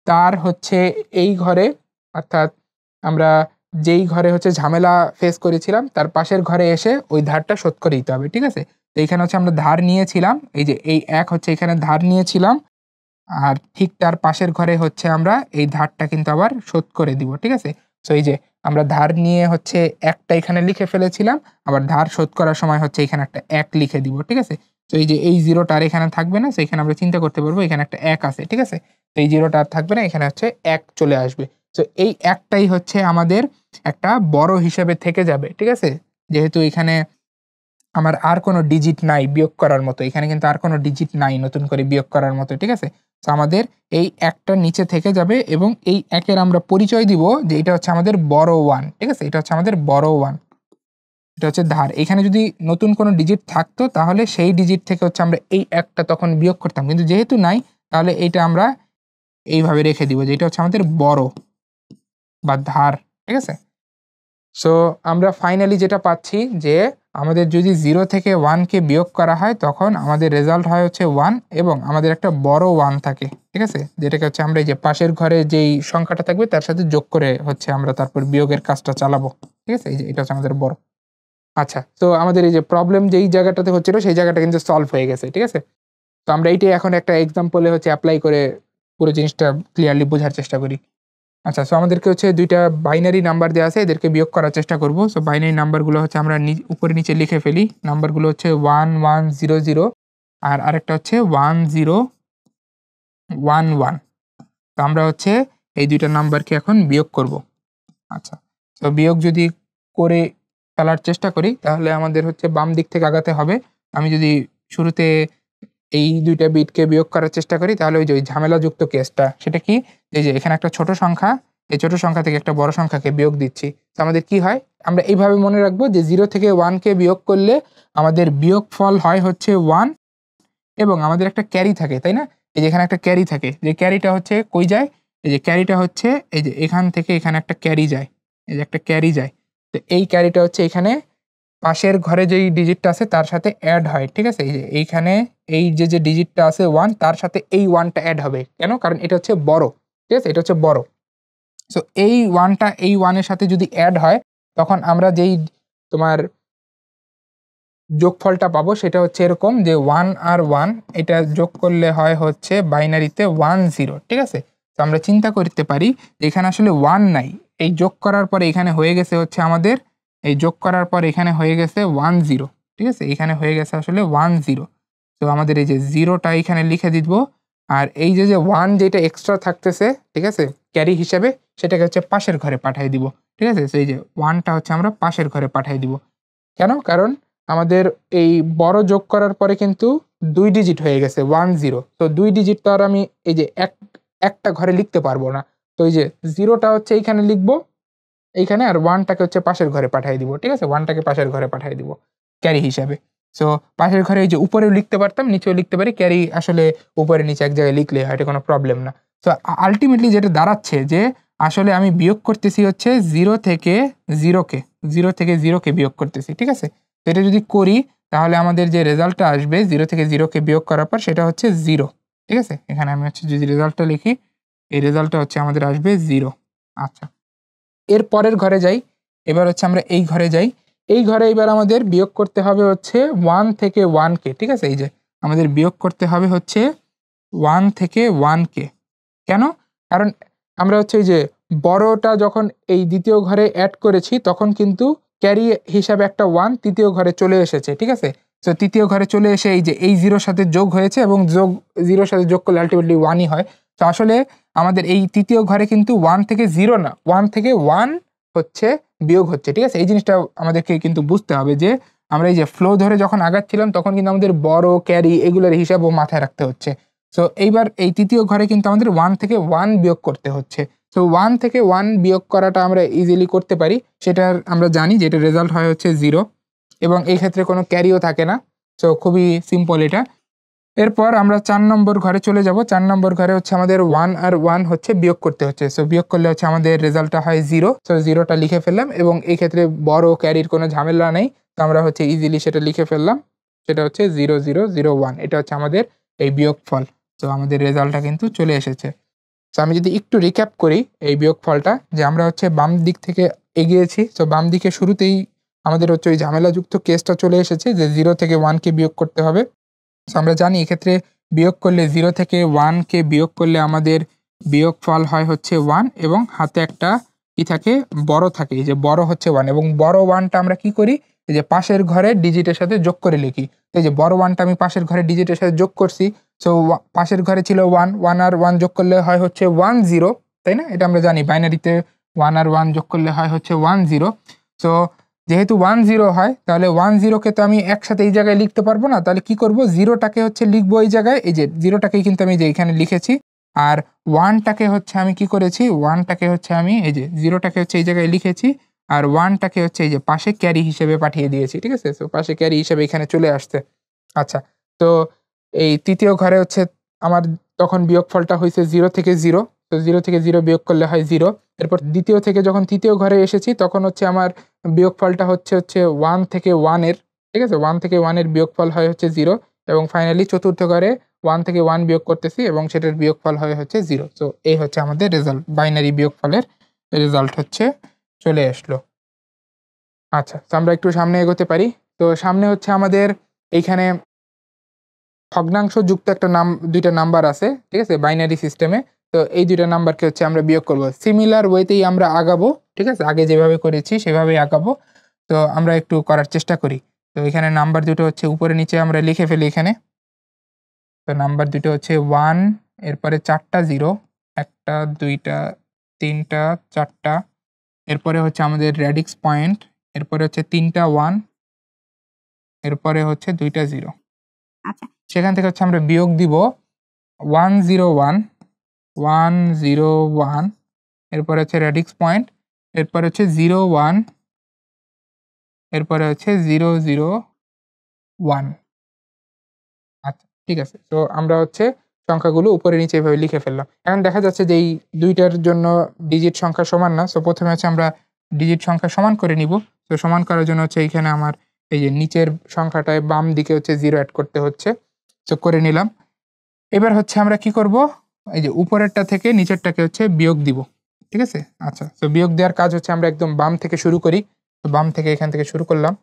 তার হচ্ছে এই ঘরে, অর্থাৎ আমরা যেই ঘরে হচ্ছে ঝামেলা ফেস করেছিলাম তার পাশের ঘরে এসে ওই ধারটা শোধ করে দিতে হবে, ঠিক আছে? তো এখানে হচ্ছে আমরা ধার নিয়েছিলাম, এই যে এই 1 হচ্ছে এখানে ধার নিয়েছিলাম আর ঠিক তার পাশের ঘরে হচ্ছে আমরা এই ধারটা কিন্তু আবার শোধ করে দিব, ঠিক আছে? সো এই যে আমরা ধার নিয়ে হচ্ছে 1 টা এখানে লিখে ফেলেছিলাম, আবার ধার শোধ করার সময় হচ্ছে এখানে একটা 1 লিখে দিব, ঠিক আছে? তো এই যে এই 0 টা আর এখানে থাকবে না, সো এখানে আমরা চিন্তা করতে পারবো এখানে একটা 1 আছে, ঠিক আছে? তো এই 0 টা আর থাকবে না, এখানে হচ্ছে 1 চলে আসবে। সো এই 1 টাই হচ্ছে আমাদের একটা বড় হিসেবে থেকে যাবে, ঠিক আছে? যেহেতু এখানে আমার আর কোনো ডিজিট নাই বিয়োগ করার মতো। এখানে কিন্তু আর কোনো ডিজিট নাই নতুন করে বিয়োগ করার মতো, ঠিক আছে? সো আমাদের এই 1 টা নিচে থেকে যাবে এবং এই 1 এর আমরা পরিচয় দিব যে এটা হচ্ছে আমাদের বড় 1, ঠিক আছে? এটা হচ্ছে আমাদের বড় 1। এটা হচ্ছে ধার। এখানে যদি নতুন কোনো ডিজিট থাকতো তাহলে সেই ডিজিট থেকে হচ্ছে আমরা এই 1 টা তখন বিয়োগ করতাম। কিন্তু যেহেতু নাই তাহলে এইটা আমরা এইভাবে রেখে দিব যে এটা হচ্ছে আমাদের বড় বা ধার, ঠিক আছে? সো আমরা ফাইনালি যেটা পাচ্ছি যে আমাদের যদি 0 থেকে 1 কে বিয়োগ করা হয় তখন আমাদের রেজাল্ট হয় হচ্ছে 1 এবং আমাদের একটা বড় 1 থাকে, ঠিক আছে? যেটাকে হচ্ছে আমরা এই যে পাশের ঘরে যেই সংখ্যাটা থাকবে তার সাথে যোগ করে হচ্ছে আমরা তারপর বিয়োগের কাজটা চালাবো, ঠিক আছে? এই যে এটা হচ্ছে আমাদের বড়। আচ্ছা, তো আমাদের এই যে প্রবলেম যেই জায়গাটাতে হচ্ছিল সেই জায়গাটা কিন্তু সলভ হয়ে গেছে, ঠিক আছে? তো আমরা এইটাই এখন একটা এক্সাম্পলে হচ্ছে এপ্লাই করে পুরো জিনিসটা ক্লিয়ারলি বোঝার চেষ্টা করি। আচ্ছা, সো আমাদেরকে হচ্ছে ২ টা বাইনারি নাম্বার দেয়া আছে, এদেরকে বিয়োগ করার চেষ্টা করব। সো বাইনারি নাম্বারগুলো হচ্ছে আমরা উপরে নিচে লিখে ফেলি। নাম্বারগুলো হচ্ছে 1 1 0 0 আর আরেকটা হচ্ছে 1 0 1 1। তো আমরা হচ্ছে এই ২ টা নাম্বারকে এখন বিয়োগ করব। আচ্ছা, তো বিয়োগ যদি করে ফেলার চেষ্টা করি তাহলে আমাদের হচ্ছে বাম দিক থেকে আগাতে হবে। আমি যদি শুরুতে এই ২ টা বিটকে বিয়োগ করার চেষ্টা করি তাহলে ওই যে ওই ঝামেলাযুক্ত কেসটা সেটা কি? এই যে এখানে একটা ছোট সংখ্যা, এই ছোট সংখ্যা থেকে একটা বড় সংখ্যাকে বিয়োগ দিচ্ছি। তো আমাদের কি হয়? আমরা এইভাবে মনে রাখবো যে 0 থেকে 1 কে বিয়োগ করলে আমাদের বিয়োগফল হয় হচ্ছে 1 এবং আমাদের একটা ক্যারি থাকে, তাই না? এই যে এখানে একটা ক্যারি থাকে। যে ক্যারিটা হচ্ছে কই যায়? এই যে ক্যারিটা হচ্ছে এই যে এখান থেকে এখানে একটা ক্যারি যায়। এই যে একটা ক্যারি যায়। তো এই ক্যারিটা হচ্ছে এখানে পাশের ঘরে যেই ডিজিটটা আছে তার সাথে অ্যাড হয়, ঠিক আছে? এই যে এইখানে এই যে ডিজিটটা আছে 1 তার সাথে এই 1 টা অ্যাড হবে। কেন? কারণ এটা হচ্ছে বড়, ঠিক আছে? এটা হচ্ছে বড়। সো এই 1 টা এই 1 এর সাথে যদি অ্যাড হয় তখন আমরা যেই তোমার যোগফলটা পাবো সেটা হচ্ছে এরকম যে 1 আর 1 এটা যোগ করলে হয় হচ্ছে বাইনারিতে 1 0, ঠিক আছে? তো আমরা চিন্তা করতে পারি যে এখানে আসলে 1 নাই। এই যোগ করার পরে এখানে হয়ে গেছে হচ্ছে আমাদের এই যোগ করার পর এখানে হয়ে গেছে 1 0, ঠিক আছে? এখানে হয়ে গেছে আসলে 1 0। তো আমাদের এই যে 0 টা এখানে লিখে দিব আর এই যে 1 যেটা এক্সট্রা থাকতেছে, ঠিক আছে? ক্যারি হিসাবে সেটাকে হচ্ছে পাশের ঘরে পাঠিয়ে দিব, ঠিক আছে? তো এই যে 1 টা হচ্ছে আমরা পাশের ঘরে পাঠিয়ে দিব। কেন? কারণ আমাদের এই বড় যোগ করার পরে কিন্তু 2 ডিজিট হয়ে গেছে 1 0। তো 2 ডিজিট তো আর আমি এই যে একটা ঘরে লিখতে পারবো না। তো এই যে 0 টা হচ্ছে এইখানে লিখবো, এইখানে আর 1 টাকে হচ্ছে পাশের ঘরে পাঠিয়ে দিব, ঠিক আছে? 1 টাকে পাশের ঘরে পাঠিয়ে দিব ক্যারি হিসাবে। সো পাশের ঘরে এই যে উপরেও লিখতে পারতাম, নিচেও লিখতে পারি। ক্যারি আসলে উপরে নিচে এক জায়গায় লিখলেই হয়, এটা কোনো প্রবলেম না। সো আল্টিমেটলি যেটা দাঁড়াচ্ছে যে আসলে আমি বিয়োগ করতেছি হচ্ছে 0 থেকে 0 কে, 0 থেকে 0 কে বিয়োগ করতেছি, ঠিক আছে? তো এটা যদি করি তাহলে আমাদের যে রেজাল্টটা আসবে 0 থেকে 0 কে বিয়োগ করার পর সেটা হচ্ছে 0, ঠিক আছে? এখানে আমি হচ্ছে যদি রেজাল্টটা লিখি, এই রেজাল্টটা হচ্ছে আমাদের আসবে 0। আচ্ছা, এর পরের ঘরে যাই। এবার হচ্ছে আমরা এই ঘরে যাই। এই ঘরে এবার আমাদের বিয়োগ করতে হবে হচ্ছে 1 থেকে 1 কে, ঠিক আছে? এই যে আমাদের বিয়োগ করতে হবে হচ্ছে 1 থেকে 1 কে। কেন? কারণ আমরা হচ্ছে এই যে বড়টা যখন এই দ্বিতীয় ঘরে অ্যাড করেছি তখন কিন্তু ক্যারি হিসাবে একটা 1 তৃতীয় ঘরে চলে এসেছে, ঠিক আছে? সো তৃতীয় ঘরে চলে এসে এই যে এই 0 সাথে যোগ হয়েছে এবং 0 সাথে যোগ করলে আল্টিমেটলি 1 ই হয়। তো আসলে আমাদের এই তৃতীয় ঘরে কিন্তু 1 থেকে 0 না, 1 থেকে 1 হচ্ছে বিয়োগ হচ্ছে, ঠিক আছে? এই জিনিসটা আমাদেরকে কিন্তু বুঝতে হবে যে আমরা এই যে ফ্লো ধরে যখন আগাচ্ছিলাম তখন কিন্তু আমাদের বড়, ক্যারি এগুলোর হিসাবও মাথায় রাখতে হচ্ছে। সো এইবার এই তৃতীয় ঘরে কিন্তু আমাদের 1 থেকে 1 বিয়োগ করতে হচ্ছে। সো 1 থেকে 1 বিয়োগ করাটা আমরা ইজিলি করতে পারি। সেটার আমরা জানি যে এটার রেজাল্ট হয় হচ্ছে 0 এবং এই ক্ষেত্রে কোনো ক্যারিও থাকে না। সো খুবই সিম্পল এটা। এরপর আমরা 4 নম্বর ঘরে চলে যাব। 4 নম্বর ঘরে হচ্ছে আমাদের 1 আর 1 হচ্ছে বিয়োগ করতে হচ্ছে। সো বিয়োগ করলে হচ্ছে আমাদের রেজাল্টটা হয় 0। সো 0 টা লিখে ফেললাম এবং এই ক্ষেত্রে বড় ক্যারির কোনো ঝামেলা নেই। তো আমরা হচ্ছে ইজিলি সেটা লিখে ফেললাম। সেটা হচ্ছে 0 0 0 1। এটা হচ্ছে আমাদের এই বিয়োগফল। তো আমাদের রেজাল্টটা কিন্তু চলে এসেছে। সো আমি যদি একটু রিক্যাপ করি এই বিয়োগফলটা, যে আমরা হচ্ছে বাম দিক থেকে এগিয়েছি। সো বাম দিকে শুরুতেই আমাদের হচ্ছে ওই ঝামেলাযুক্ত কেসটা চলে এসেছে যে 0 থেকে 1 কে বিয়োগ করতে হবে। সো আমরা জানি এক্ষেত্রে বিয়োগ করলে 0 থেকে 1 কে বিয়োগ করলে আমাদের বিয়োগফল হয় হচ্ছে 1 এবং হাতে একটা কি থাকে, বড় থাকে। এই যে বড় হচ্ছে 1 এবং বড় 1 টা আমরা কি করি, এই যে পাশের ঘরের ডিজিটের সাথে যোগ করে লিখি। তো এই যে বড় 1 টা আমি পাশের ঘরের ডিজিটের সাথে যোগ করছি। সো পাশের ঘরে ছিল 1, 1 আর 1 যোগ করলে হয় হচ্ছে 1 0, তাই না? এটা আমরা জানি বাইনারিতে 1 আর 1 যোগ করলে হয় হচ্ছে 1 0। সো যেহেতু 1 0 হয় তাহলে 1 0 কে তো আমি একসাথে এই জায়গায় লিখতে পারবো না। তাহলে কি করব, 0 টাকে হচ্ছে লিখবো এই জায়গায়। এই যে 0 টাকেই কিন্তু আমি যে এখানে লিখেছি। আর 1 টাকে হচ্ছে আমি কি করেছি, 1 টাকে হচ্ছে আমি এই যে 0 টাকে হচ্ছে এই জায়গায় লিখেছি। আর 1 টাকে হচ্ছে এই যে পাশে ক্যারি হিসেবে পাঠিয়ে দিয়েছি, ঠিক আছে? সো পাশে ক্যারি হিসেবে এখানে চলে আসছে। আচ্ছা, তো এই তৃতীয় ঘরে হচ্ছে আমার তখন বিয়োগফলটা হইছে 0 থেকে 0। তো 0 থেকে 0 বিয়োগ করলে হয় 0। এরপর দ্বিতীয় থেকে যখন তৃতীয় ঘরে এসেছি তখন হচ্ছে আমার বিয়োগফলটা হচ্ছে 1 থেকে 1 এর, ঠিক আছে? 1 থেকে 1 এর বিয়োগফল হয় হচ্ছে 0 এবং ফাইনালি চতুর্থ ঘরে 1 থেকে 1 বিয়োগ করতেছি এবং সেটার বিয়োগফল হয় হচ্ছে 0। সো এই হচ্ছে আমাদের রেজাল্ট। বাইনারি বিয়োগফলের রেজাল্ট হচ্ছে চলে আসলো। আচ্ছা, তো আমরা একটু সামনে এগোতে পারি। তো সামনে হচ্ছে আমাদের এইখানে ভগ্নাংশ যুক্ত একটা 2টা নাম্বার আছে, ঠিক আছে? বাইনারি সিস্টেমে। তো এই 2টা নাম্বারকে হচ্ছে আমরা বিয়োগ করব। সিমিলার ওয়েতেই আমরা আগাবো, ঠিক আছে? আগে যেভাবে করেছি সেভাবেই আগাবো। তো আমরা একটু করার চেষ্টা করি। তো এখানে নাম্বার দুটো হচ্ছে উপরে নিচে আমরা লিখে ফেলি এখানে। তো নাম্বার দুটো হচ্ছে 1, এরপরে 4টা 0, 1টা 2টা 3টা 4টা, এরপরে হচ্ছে আমাদের রেডিক্স পয়েন্ট, এরপরে হচ্ছে 3টা 1, এরপরে হচ্ছে 2টা 0। আচ্ছা, সেখান থেকে হচ্ছে আমরা বিয়োগ দিব 101, 101, এরপরে হচ্ছে রেডিক্স পয়েন্ট, এরপরে হচ্ছে 01, এরপরে হচ্ছে 001। আচ্ছা, ঠিক আছে। তো আমরা হচ্ছে সংখ্যাগুলো উপরে নিচে এভাবে লিখে ফেললাম। এখন দেখা যাচ্ছে যে এই 2টার জন্য ডিজিট সংখ্যা সমান না। সো প্রথমে হচ্ছে আমরা ডিজিট সংখ্যা সমান করে নিব। তো সমান করার জন্য হচ্ছে এইখানে আমার এই যে নিচের সংখ্যাটায় বাম দিকে হচ্ছে 0 অ্যাড করতে হচ্ছে। সো করে নিলাম। এবার হচ্ছে আমরা কি করব, এই যে উপরেরটা থেকে নিচেরটাকে হচ্ছে বিয়োগ দিব। ঠিক আছে? আচ্ছা, তো বিয়োগ দেওয়ার কাজ হচ্ছে আমরা একদম বাম থেকে শুরু করি। তো বাম থেকে এখান থেকে শুরু করলাম।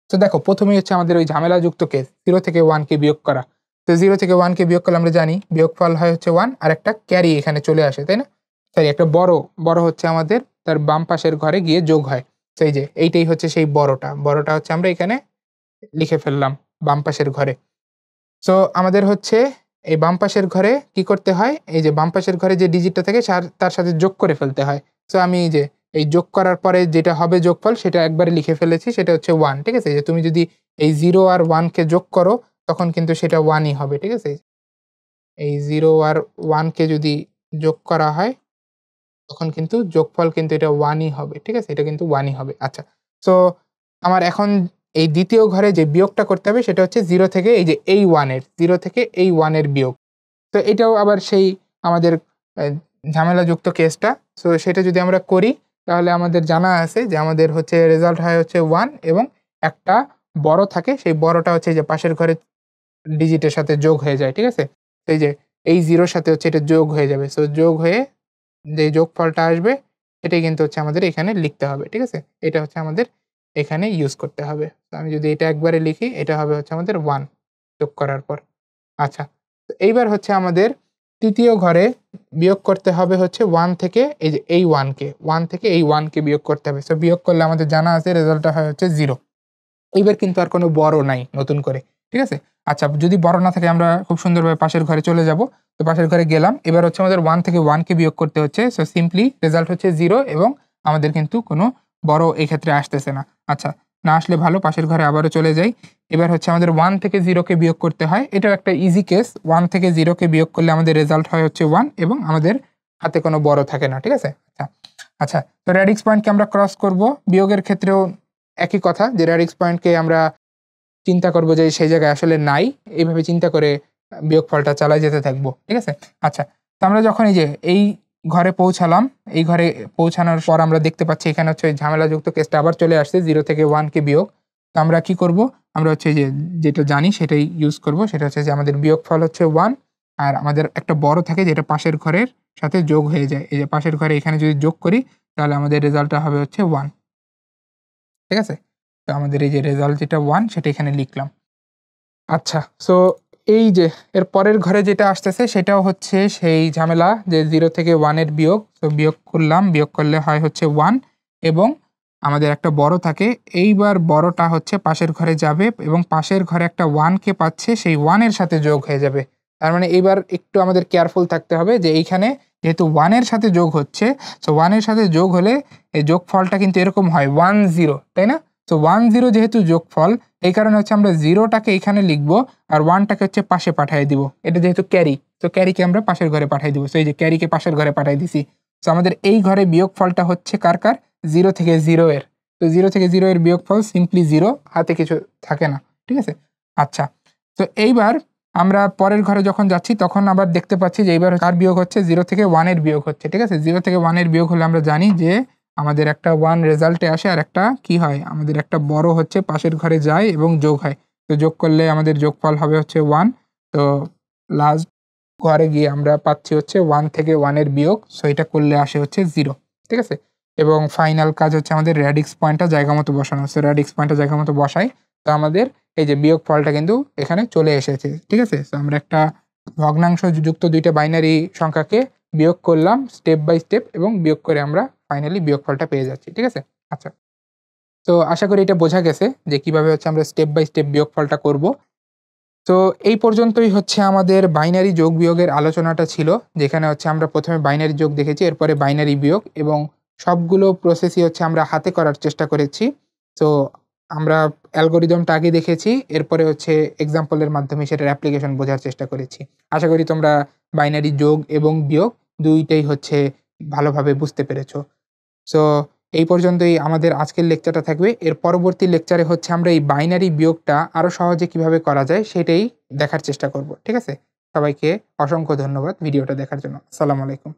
তো দেখো প্রথমেই হচ্ছে আমাদের ওই ঝামেলাযুক্ত কেস 0 থেকে 1 কে বিয়োগ করা। তো 0 থেকে 1 কে বিয়োগ করলে আমরা জানি বিয়োগফল হয় হচ্ছে 1 আর একটা ক্যারি এখানে চলে আসে, তাই না? সরি, একটা বড় হচ্ছে আমাদের তার বাম পাশের ঘরে গিয়ে যোগ হয়। তো এই যে এইটাই হচ্ছে সেই বড়টা হচ্ছে আমরা এখানে লিখে ফেললাম বাম পাশের ঘরে। সো আমাদের হচ্ছে এই বাম পাশের ঘরে কি করতে হয়, এই যে বাম পাশের ঘরে যে ডিজিটটা থাকে তার সাথে যোগ করে ফেলতে হয়। সো আমি এই যে এই যোগ করার পরে যেটা হবে যোগফল সেটা একবারে লিখে ফেলেছি, সেটা হচ্ছে 1। ঠিক আছে? যে তুমি যদি এই 0 আর 1 কে যোগ করো তখন কিন্তু সেটা 1ই হবে। ঠিক আছে? এই 0 আর 1 কে যদি যোগ করা হয় তখন কিন্তু যোগফল কিন্তু এটা 1ই হবে। ঠিক আছে? এটা কিন্তু 1ই হবে। আচ্ছা। সো আমার এখন এই দ্বিতীয় ঘরে যে বিয়োগটা করতে হবে সেটা হচ্ছে 0 থেকে এই যে এই 1 এর 0 থেকে এই 1 এর বিয়োগ। তো এটাও আবার সেই আমাদের অ্যা ঝামেলাযুক্ত কেসটা। সো সেটা যদি আমরা করি তাহলে আমাদের জানা আছে যে আমাদের হচ্ছে রেজাল্ট হয় হচ্ছে 1 এবং একটা বড় থাকে, সেই বড়টা হচ্ছে এই যে পাশের ঘরের ডিজিটের সাথে যোগ হয়ে যায়। ঠিক আছে? তো এই যে এই 0 র সাথে হচ্ছে এটা যোগ হয়ে যাবে। সো যোগ হয়ে যে যোগফলটা আসবে এটাই কিন্তু হচ্ছে আমাদের এখানে লিখতে হবে। ঠিক আছে? এটা হচ্ছে আমাদের এখানে ইউজ করতে হবে। তো আমি যদি এটা একবারে লিখি এটা হবে হচ্ছে আমাদের 1 যোগ করার পর। আচ্ছা। তো এইবার হচ্ছে আমাদের তৃতীয় ঘরে বিয়োগ করতে হবে হচ্ছে 1 থেকে এই যে এই 1 কে 1 থেকে এই 1 কে বিয়োগ করতে হবে। সো বিয়োগ করলে আমাদের জানা আছে রেজাল্টটা হয় হচ্ছে 0। এইবার কিন্তু আর কোনো বড় নাই নতুন করে। ঠিক আছে? আচ্ছা, যদি বড় না থাকে আমরা খুব সুন্দরভাবে পাশের ঘরে চলে যাব। তো পাশের ঘরে গেলাম। এবার হচ্ছে আমাদের 1 থেকে 1 কে বিয়োগ করতে হচ্ছে। সো সিম্পলি রেজাল্ট হচ্ছে 0 এবং আমাদের কিন্তু কোনো বড় এই ক্ষেত্রে আসতেছে না। আচ্ছা, না আসলে ভালো, পাশের ঘরে আবারও চলে যাই। এবার হচ্ছে আমাদের 1 থেকে 0 কে বিয়োগ করতে হয়। এটাও একটা ইজি কেস। 1 থেকে 0 কে বিয়োগ করলে আমাদের রেজাল্ট হয় হচ্ছে 1 এবং আমাদের হাতে কোনো বড় থাকে না। ঠিক আছে? আচ্ছা। আচ্ছা, তো রেডিক্স পয়েন্টকে আমরা ক্রস করব। বিয়োগের ক্ষেত্রেও একই কথা, যে রেডিক্স পয়েন্টকে আমরা চিন্তা করব যে সেই জায়গায় আসলে নাই। এইভাবে চিন্তা করে বিয়োগফলটা চালায় যেতে থাকবো। ঠিক আছে? আচ্ছা, তো আমরা যখন এই যে এই ঘরে পৌঁছালাম, এই ঘরে পৌঁছানোর পর আমরা দেখতে পাচ্ছি এখানে হচ্ছে ওই ঝামেলাযুক্ত কেসটা আবার চলে আসছে 0 থেকে 1 কে বিয়োগ। তো আমরা কি করব? আমরা হচ্ছে এই যে যেটা জানি সেটাই ইউজ করব। সেটা হচ্ছে যে আমাদের বিয়োগফল হচ্ছে 1 আর আমাদের একটা বড় থাকে যেটা পাশের ঘরের সাথে যোগ হয়ে যায়। এই যে পাশের ঘরে এখানে যদি যোগ করি তাহলে আমাদের রেজাল্টটা হবে হচ্ছে 1। ঠিক আছে? তো আমাদের এই যে রেজাল্ট যেটা 1 সেটা এখানে লিখলাম। আচ্ছা, সো এই যে এর পরের ঘরে যেটা আসতেছে সেটাও হচ্ছে সেই ঝামেলা, যে 0 থেকে 1 এর বিয়োগ। তো বিয়োগ করলাম, বিয়োগ করলে হয় হচ্ছে 1 এবং আমাদের একটা বড় থাকে। এইবার বড়টা হচ্ছে পাশের ঘরে যাবে এবং পাশের ঘরে একটা 1 কে পাচ্ছে, সেই 1 এর সাথে যোগ হয়ে যাবে। তার মানে এইবার একটু আমাদের কেয়ারফুল থাকতে হবে যে এইখানে যেহেতু 1 এর সাথে যোগ হচ্ছে, সো 1 এর সাথে যোগ হলে এই যোগফলটা কিন্তু এরকম হয় 1 0, তাই না? সো 1 0 যেহেতু যোগফল, এই কারণে হচ্ছে আমরা 0 টাকে এখানে লিখব আর 1 টাকে হচ্ছে পাশে পাঠিয়ে দিব। এটা যেহেতু ক্যারি, তো ক্যারিকে আমরা পাশের ঘরে পাঠিয়ে দিব। সো এই যে ক্যারিকে পাশের ঘরে পাঠিয়ে দিছি। সো আমাদের এই ঘরে বিয়োগফলটা হচ্ছে কার? 0 থেকে 0 এর। তো 0 থেকে 0 এর বিয়োগফল সিম্পলি 0, হাতে কিছু থাকে না। ঠিক আছে? আচ্ছা, তো এইবার আমরা পরের ঘরে যখন যাচ্ছি তখন আবার দেখতে পাচ্ছি যে এইবার কার বিয়োগ হচ্ছে? 0 থেকে 1 এর বিয়োগ হচ্ছে। ঠিক আছে? 0 থেকে 1 এর বিয়োগ হলে আমরা জানি যে আমাদের একটা 1 রেজাল্টে আসে আর একটা কি হয়? আমাদের একটা বড় হচ্ছে পাশের ঘরে যায় এবং যোগ হয়। তো যোগ করলে আমাদের যোগফল হবে হচ্ছে 1। তো লাস্ট ঘরে গিয়ে আমরা পাচ্ছি হচ্ছে 1 থেকে 1 এর বিয়োগ। সো এটা করলে আসে হচ্ছে 0। ঠিক আছে? এবং ফাইনাল কাজ হচ্ছে আমাদের রেডিক্স পয়েন্টটা জায়গা মতো বসানো। সো রেডিক্স পয়েন্টটা জায়গা মতো বসাই। তো আমাদের এই যে বিয়োগ ফলটা কিন্তু এখানে চলে এসেছে। ঠিক আছে? সো আমরা একটা ভগ্নাংশ যুক্ত ২ টা বাইনারি সংখ্যাকে বিয়োগ করলাম স্টেপ বাই স্টেপ এবং বিয়োগ করে আমরা ফাইনালি বিয়োগফলটা পেয়ে যাচ্ছি। ঠিক আছে? আচ্ছা। তো আশা করি এটা বোঝা গেছে যে কিভাবে হচ্ছে আমরা স্টেপ বাই স্টেপ বিয়োগফলটা করব। তো এই পর্যন্তই হচ্ছে আমাদের বাইনারি যোগ বিয়োগের আলোচনাটা ছিল। যেখানে হচ্ছে আমরা ১ম এ বাইনারি যোগ দেখেছি, এরপরে বাইনারি বিয়োগ এবং সবগুলো প্রসেসই হচ্ছে আমরা হাতে করার চেষ্টা করেছি। তো আমরা অ্যালগরিদমটা আগে দেখেছি, এরপরে হচ্ছে এক্সাম্পলের মাধ্যমে সেটার অ্যাপ্লিকেশন বোঝার চেষ্টা করেছি। আশা করি তোমরা বাইনারি যোগ এবং বিয়োগ ২ টাই হচ্ছে ভালোভাবে বুঝতে পেরেছো। সো এই পর্যন্তই আমাদের আজকের লেকচারটা থাকবে। এর পরবর্তী লেকচারে হচ্ছে আমরা এই বাইনারি বিয়োগটা আরো সহজে কিভাবে করা যায় সেটাই দেখার চেষ্টা করব। ঠিক আছে? সবাইকে অসংখ্য ধন্যবাদ ভিডিওটা দেখার জন্য। আসসালামু আলাইকুম।